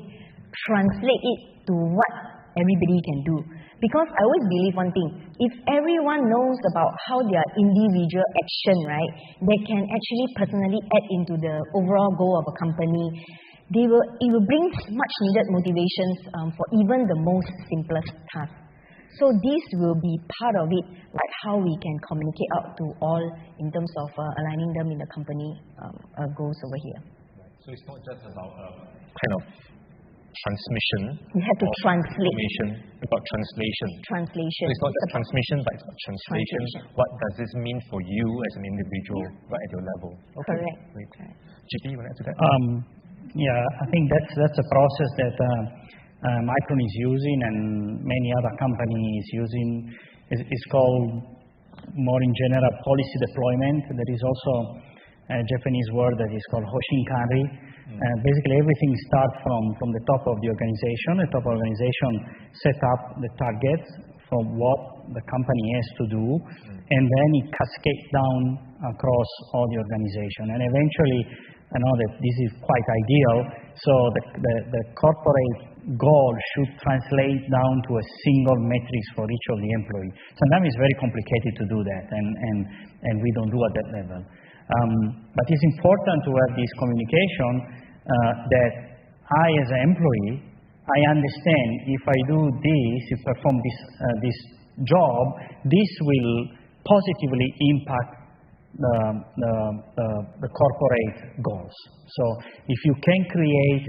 translate it to what everybody can do. Because I always believe one thing, if everyone knows about how their individual action, right, they can actually personally add into the overall goal of a company, it will bring much needed motivations for even the most simplest task. So this will be part of it, like how we can communicate out to all in terms of aligning them in the company goals over here. Right. So it's not just about kind of transmission. We have to translate. Information, about translation. Translation. So it's not just transmission, but it's about translation. What does this mean for you as an individual, right at your level? Okay. Correct. Great. GP, you want to add to that? Yeah, I think that's a process that Micron is using and many other companies using. It's called, more in general, policy deployment. There is also a Japanese word that is called hoshinkanri. Basically, everything starts from the top of the organization. The top organization set up the targets for what the company has to do, and then it cascades down across all the organization. And eventually, I know that this is quite ideal, so the corporate goal should translate down to a single metrics for each of the employees. Sometimes it's very complicated to do that, and we don't do at that level. But it's important to have this communication that I, as an employee, I understand if I do this, if I perform this job, this will positively impact the corporate goals. So if you can create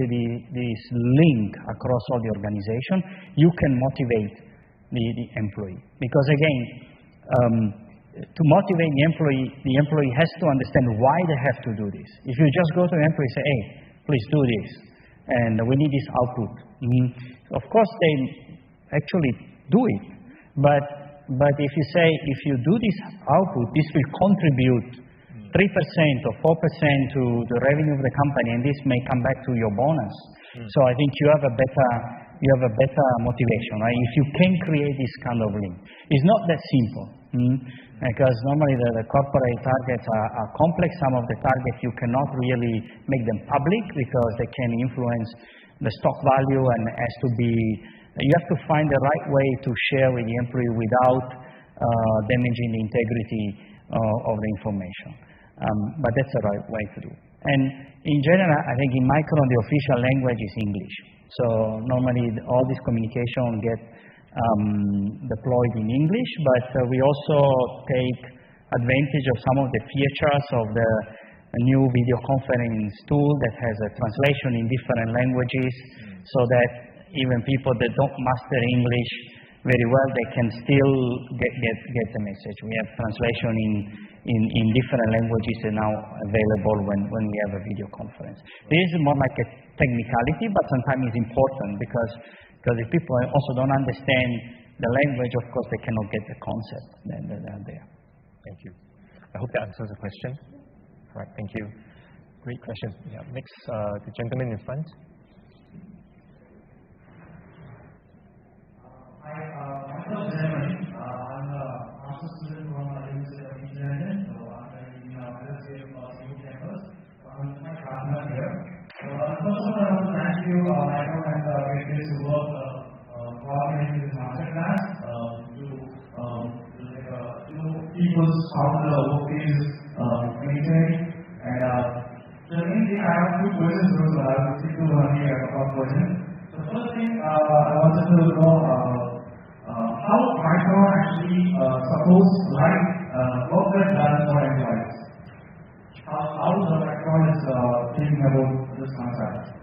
this link across all the organization, you can motivate the employee. Because again, to motivate the employee has to understand why they have to do this. If you just go to the employee and say, hey, please do this, and we need this output. Of course, they actually do it. But if you say, if you do this output, this will contribute 3% or 4% to the revenue of the company, and this may come back to your bonus. So I think you have a better motivation, right? If you can create this kind of link. It's not that simple. Because normally the corporate targets are complex. Some of the targets you cannot really make them public because they can influence the stock value, and has to be, you have to find the right way to share with the employee without damaging the integrity of the information. But that's the right way to do. And in general, I think in Micron the official language is English. So normally all this communication gets deployed in English, but we also take advantage of some of the features of the new video conference tool that has a translation in different languages, so that even people that don't master English very well, they can still get the message. We have translation in different languages are now available when we have a video conference. This is more like a technicality, but sometimes it's important because if people also don't understand the language, of course, they cannot get the concept that are there. Thank you. I hope that answers the question. All right, thank you. Great question. Yeah, next, the gentleman in front. Hi, my name is Jeremy. I'm a master's student from the University of Engineering, so I'm in University of New campus. I'm my partner here. So first of all, I want to thank you, Michael and Great Place to Work, coordinating this masterclass to people how the workplace is maintained. And the main thing, I have two questions, so I will stick to only a couple of questions. The first thing I wanted to know how Micron actually supports work-life balance for employees. How the Micron is thinking about this concept?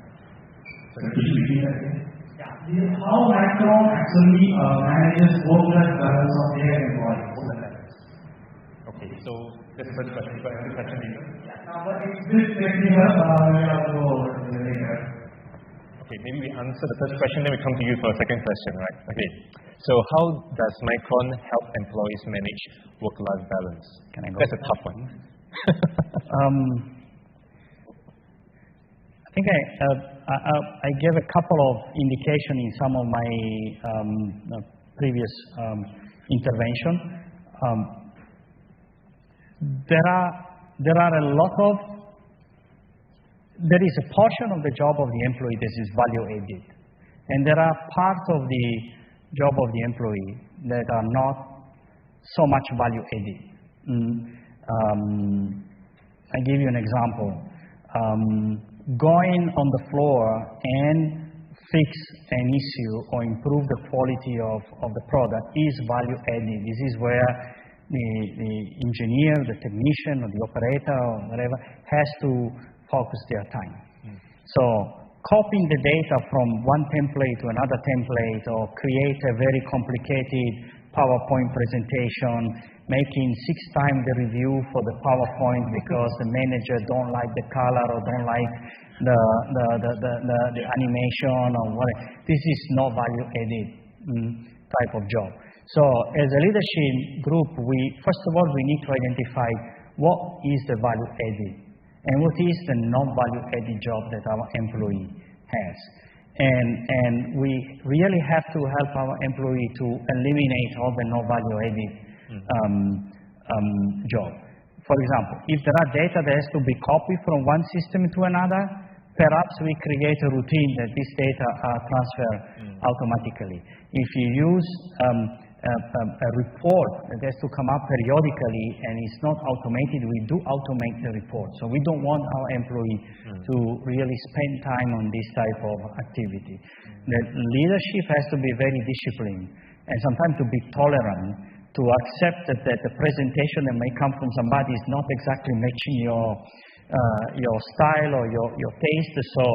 So could you repeat that again? Yeah. How Micron actually manages work-life balance of their employees? Okay, so that's the first question. You got another question later? Yeah, but it's this technical, we have to go over later. Okay, maybe we answer the first question, then we come to you for a second question, right? Okay. So how does Micron help employees manage work-life balance? Can I go? That's a tough one. think I gave a couple of indication in some of my previous intervention. There is a portion of the job of the employee that is value added, and there are parts of the job of the employee that are not so much value added. I give you an example. Going on the floor and fix an issue or improve the quality of the product is value added. This is where the engineer, the technician, or the operator, or whatever, has to focus their time. So copying the data from one template to another template, or create a very complicated PowerPoint presentation, making 6 times the review for the PowerPoint because the manager don't like the color or don't like the animation or whatever. This is no value added type of job. So as a leadership group, first of all, we need to identify what is the value added and what is the non-value added job that our employee has. And we really have to help our employee to eliminate all the no-value added job. For example, if there are data that has to be copied from one system to another, perhaps we create a routine that this data are transferred automatically. If you use a report that has to come up periodically and it's not automated, we do automate the report. So we don't want our employee to really spend time on this type of activity. The leadership has to be very disciplined and sometimes to be tolerant, to accept that the presentation that may come from somebody is not exactly matching your style or your taste. So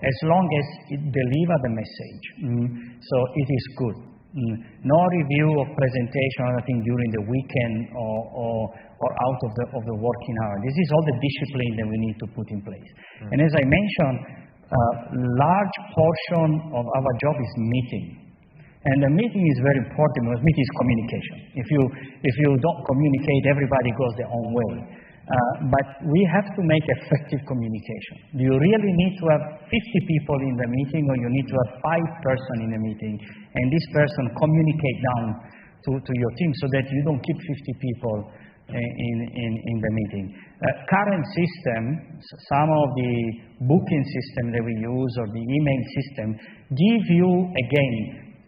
as long as it delivers the message, so it is good. No review of presentation or anything during the weekend or out of the working hour. This is all the discipline that we need to put in place. And as I mentioned, large portion of our job is meeting. And the meeting is very important because meeting is communication. If you don't communicate, everybody goes their own way. But we have to make effective communication. Do you really need to have 50 people in the meeting, or you need to have 5 persons in the meeting, and this person communicate down to your team so that you don't keep 50 people in the meeting. Current system, some of the booking system that we use or the email system give you, again,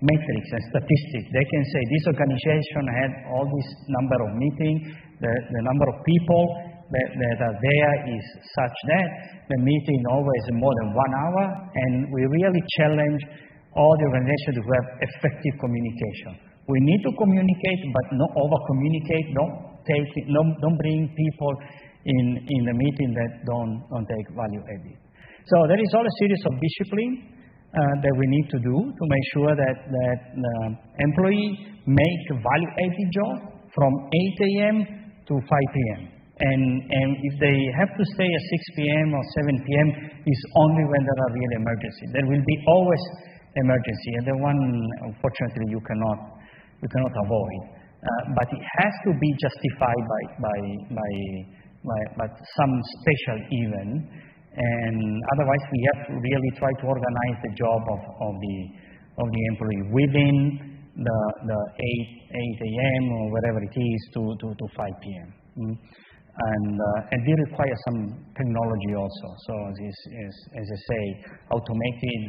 metrics and statistics. They can say this organization had all this number of meetings, the number of people that are there is such that the meeting always more than 1 hour, and we really challenge all the organizations to have effective communication. We need to communicate, but not over-communicate. Don't bring people in the meeting that don't take value added. So there is all a series of discipline that we need to do to make sure that the employee make value added job from 8 a.m. to 5 p.m. And if they have to stay at 6 p.m. or 7 p.m., it's only when there are real emergencies. There will be always emergency, and the one, unfortunately, you cannot avoid. But it has to be justified by some special event, and otherwise we have to really try to organize the job of the employee within the 8 a.m. or whatever it is to 5 p.m. And they require some technology also. So as I say, automated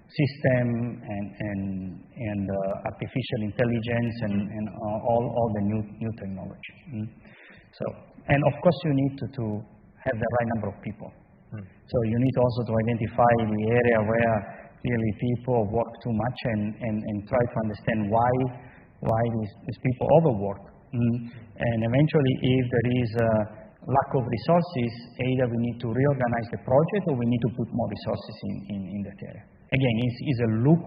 system and artificial intelligence and all the new technology. So, and of course you need to have the right number of people. So you need also to identify the area where really people work too much and try to understand why these people overwork. And eventually, if there is a lack of resources, either we need to reorganize the project or we need to put more resources in that area. Again, it's a loop,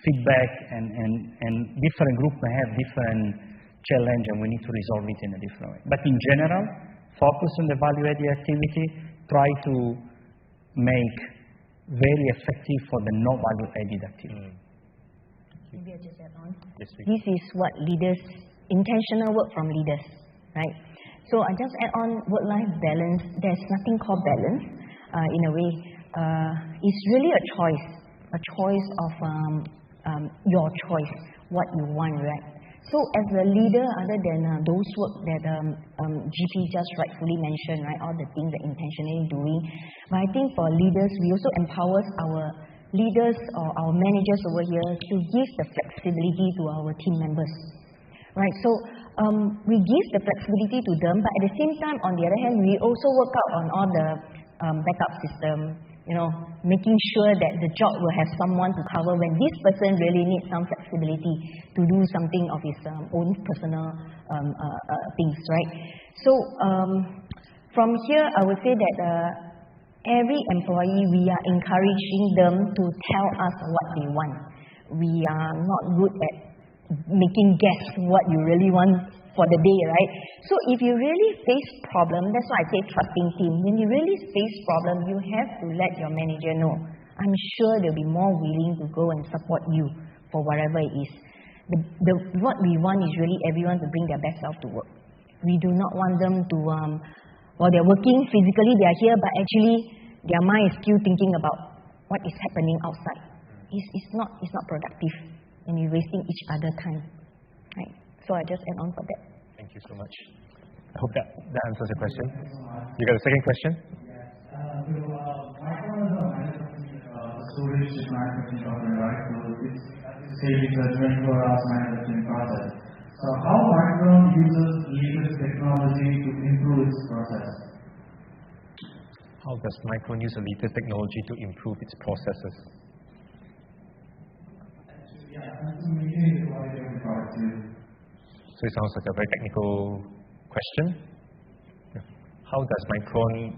feedback, and different groups may have different challenge, and we need to resolve it in a different way. But in general, focus on the value-added activity, try to make very effective for the no value-added activity. Maybe I'll just add on. Yes, please. This is what leaders, intentional work from leaders, right? So I just add on work-life balance. There's nothing called balance. in a way, it's really a choice of your choice, what you want, right? So as a leader, other than those work that GP just rightfully mentioned, right, all the things that intentionally doing, but I think for leaders, we also empower our leaders or our managers over here to give the flexibility to our team members, right? So we give the flexibility to them, but at the same time, on the other hand, we also work out on all the backup system, making sure that the job will have someone to cover when this person really needs some flexibility to do something of his own personal things, right? So from here, I would say that every employee, we are encouraging them to tell us what they want. We are not good at making guess what you really want for the day, right? So if you really face problem, that's why I say trusting team. When you really face problem, you have to let your manager know. I'm sure they'll be more willing to go and support you for whatever it is. What we want is really everyone to bring their best self to work. We do not want them to, while they're working physically, they are here, but actually their mind is still thinking about what is happening outside. It's not productive, and you're wasting each other time, right? So I just add on for that. Thank you so much. I hope that answers your question. You got a second question? Yes. Micron is a manufacturing storage manufacturing company, right? So it's a 24 hours manufacturing process. So how Micron uses latest technology to improve its process? How does Micron use the latest technology to improve its processes? So it sounds like a very technical question. How does Micron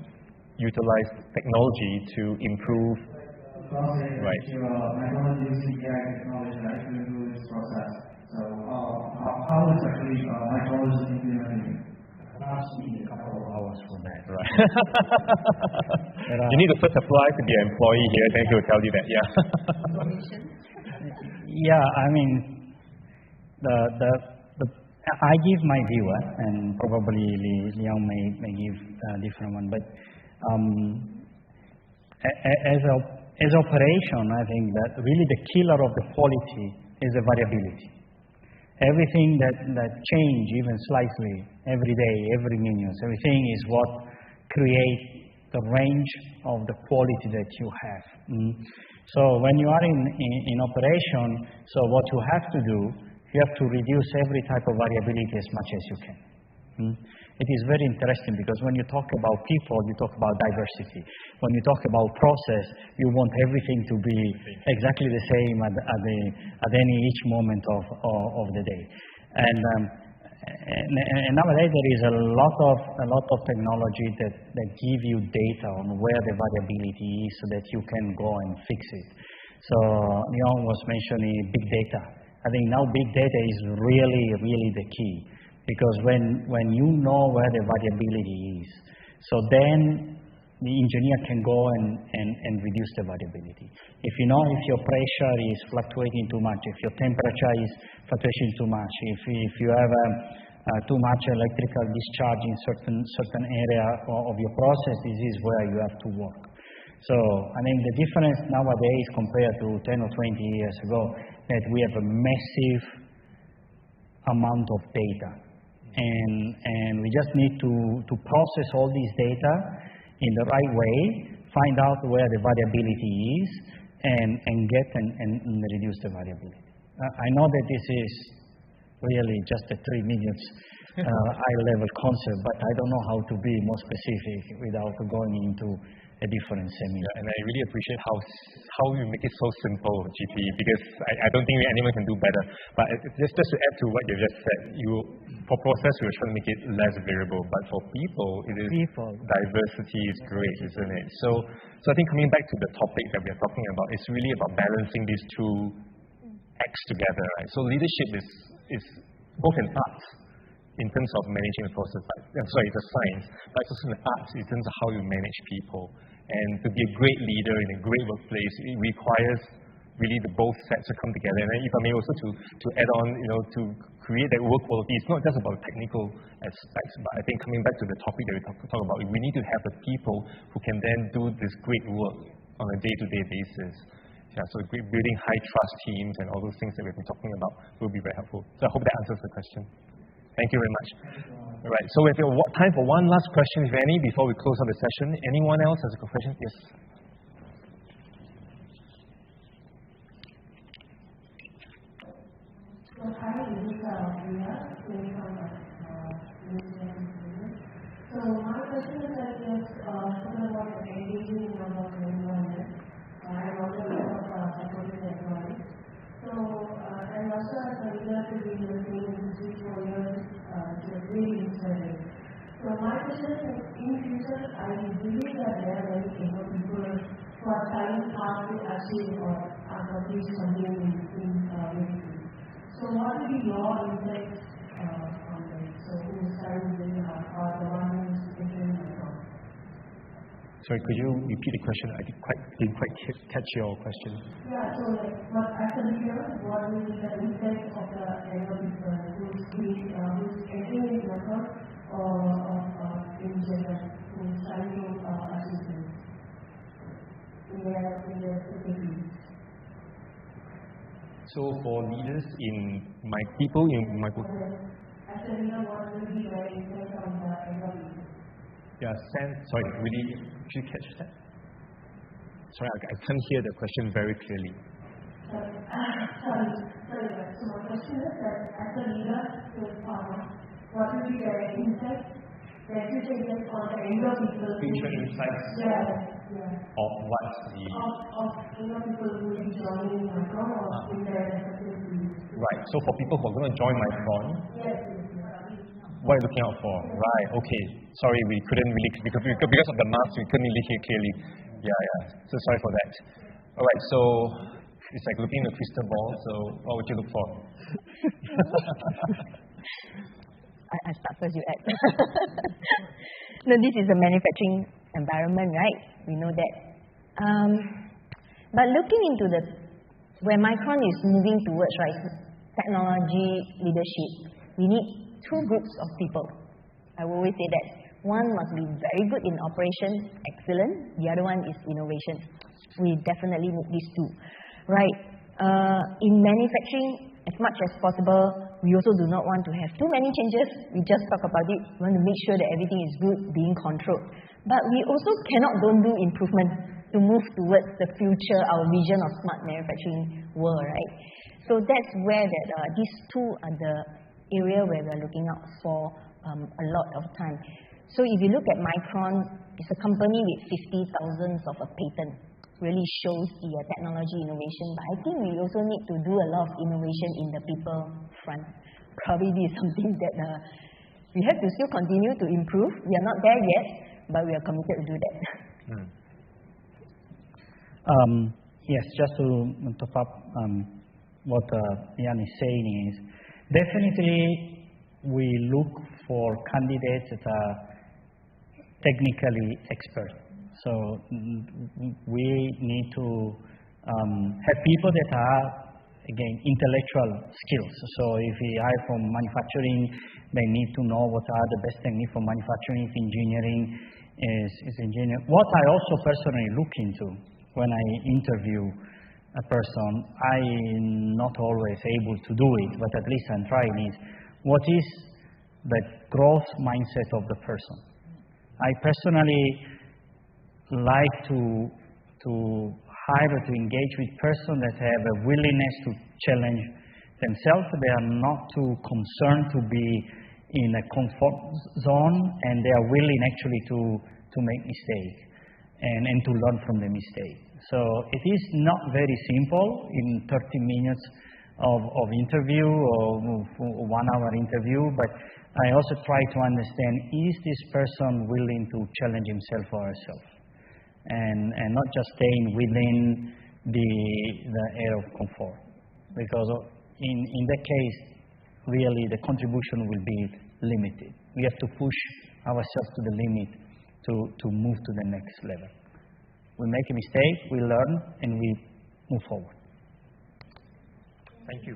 utilize technology to improve? Right. Micron is using AI technology to improve its process. So how is actually Micron is implementing it? Perhaps need a couple of hours for that. Right. You need to first apply to be an employee here, then he will tell you that. Yeah. Yeah, I mean, I give my view, and probably Leon may give a different one. But as operation, I think that really the killer of the quality is the variability. Everything that change, even slightly, every day, every minute, everything is what creates the range of the quality that you have. So when you are in operation, so what you have to do, you have to reduce every type of variability as much as you can. It is very interesting because when you talk about people, you talk about diversity. When you talk about process, you want everything to be exactly the same at any each moment of the day. And nowadays there is a lot of technology that give you data on where the variability is so that you can go and fix it. So Leon was mentioning big data. I think now big data is really, really the key, because when you know where the variability is, so then the engineer can go and reduce the variability. If you know if your pressure is fluctuating too much, if your temperature is fluctuating too much, if you have too much electrical discharge in certain area of your process, this is where you have to work. So I mean the difference nowadays compared to 10 or 20 years ago, that we have a massive amount of data, and we just need to process all this data in the right way, find out where the variability is, and get and reduce the variability. I know that this is really just a 3 minutes high-level concept, but I don't know how to be more specific without going into a different seminar. Yeah, and I really appreciate how you make it so simple, GP, because I don't think anyone can do better. But just to add to what you just said, for process, you're trying to make it less variable, but for people, diversity is great, isn't it? So I think coming back to the topic that we're talking about, it's really about balancing these two acts together, right? So leadership is both an art in terms of managing the process, it's a science, but it's also an art in terms of how you manage people. And to be a great leader in a great workplace, it requires really the both sets to come together. And if I may also to add on, to create that work quality, it's not just about technical aspects, but I think coming back to the topic that we talk about, we need to have the people who can then do this great work on a day-to-day basis. Yeah, so building high-trust teams and all those things that we've been talking about will be very helpful. So I hope that answers the question. Thank you very much. All right, so we have time for one last question, if any, before we close out the session. Anyone else has a question? Yes. So hi, this is Priya, calling from WCM. So my question is that yes, talking about engaging in our environment, and also supporting the employees. So and also as a leader to be in the same industry for years, it's really inspiring. So my question is, in future, I believe that there are many people who are trying hard to achieve or accomplish something in industry. So what will be your insights on this? So who is trying really hard or the one who is entering the job? Sorry, could you repeat the question? I didn't quite catch your question. Yeah, so but as a leader, what will be the impact of the younger people who is entering the job or in general, who is trying to achieve this in their society? So for leaders in my people, in my group, as a leader, what will be the impact on the younger people? yeah, sorry, really, could you catch that? Sorry, I can't hear the question very clearly. Sorry. So my question is that as a leader to a farmer, what will be the impact, the future impact on the younger people? Future insights of what's the... Of younger people who will be joining Micron or in their respective fields. Right, so for people who are going to join Micron, Yes. what are you looking out for? Right, okay. Sorry, we couldn't really, because of the mask, we couldn't really hear clearly. Yeah. So sorry for that. All right, so it's like looking in a crystal ball, so what would you look for? I start first, you add. No, this is a manufacturing environment, right? We know that. But looking into where Micron is moving towards, right, technology leadership, we need two groups of people. I will always say that. One must be very good in operations, excellent. The other one is innovation. We definitely need these two. Right. In manufacturing, as much as possible, we also do not want to have too many changes. We just talk about it. We want to make sure that everything is good, being controlled. But we also don't do improvement to move towards the future, our vision of smart manufacturing world, right? So that's where these two are the area where we're looking out for a lot of time. So if you look at Micron, it's a company with 50,000 of a patent. Really shows the technology innovation. But I think we also need to do a lot of innovation in the people front. Probably this is something that we have to still continue to improve. We are not there yet, but we are committed to do that. Yes, just to top up what Ian is saying is, definitely we look for candidates that are technically expert. So we need to have people that are, again, intellectual skills. So if we hire from manufacturing, they need to know what are the best techniques for manufacturing. If engineering is engineering. What I also personally look into when I interview a person, I'm not always able to do it, but at least I'm trying, is what is the growth mindset of the person. I personally like to hire, to engage with persons that have a willingness to challenge themselves. They are not too concerned to be in a comfort zone, and they are willing actually to make mistakes and to learn from the mistake. So it is not very simple in 30 minutes of interview or 1 hour interview, but I also try to understand, is this person willing to challenge himself or herself? And not just staying within the area of comfort. Because in that case, really the contribution will be limited. We have to push ourselves to the limit to move to the next level. We make a mistake, we learn, and we move forward. Thank you.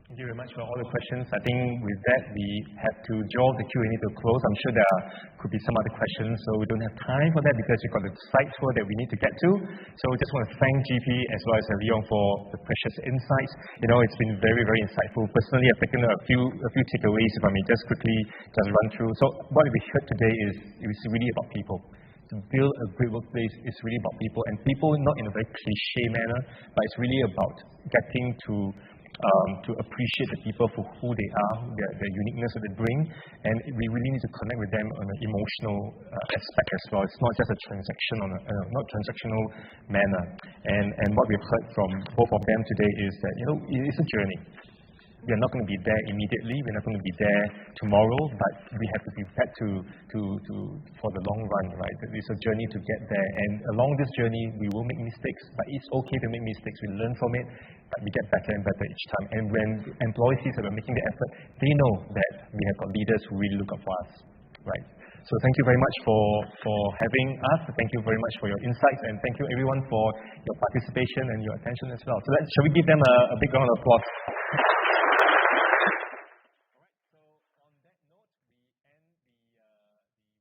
Thank you very much for all the questions. I think with that, we have to draw the Q&A to a close. I'm sure there could be some other questions, so we don't have time for that because we've got the site tour that we need to get to. So we just want to thank GP as well as Leon for the precious insights. You know, it's been very, very insightful. Personally, I've taken a few takeaways, if I may just quickly run through. So what we heard today is it's really about people. To build a great workplace is really about people, and people not in a very cliche manner, but it's really about getting to appreciate the people for who they are, their uniqueness that they bring, and we really need to connect with them on an emotional aspect as well. It's not just a not transactional manner. And what we've heard from both of them today is that it's a journey. We are not going to be there immediately. We're not going to be there tomorrow, but we have to be prepared for the long run, right? It's a journey to get there, and along this journey, we will make mistakes, but it's okay to make mistakes. We learn from it, but we get better and better each time. And when employees see that we're making the effort, they know that we have got leaders who really look up for us, right? So thank you very much for having us. Thank you very much for your insights, and thank you everyone for your participation and your attention as well. So shall we give them a big round of applause?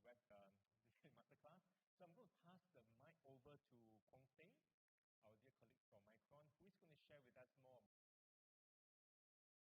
Masterclass. So I'm going to pass the mic over to Kong Seng.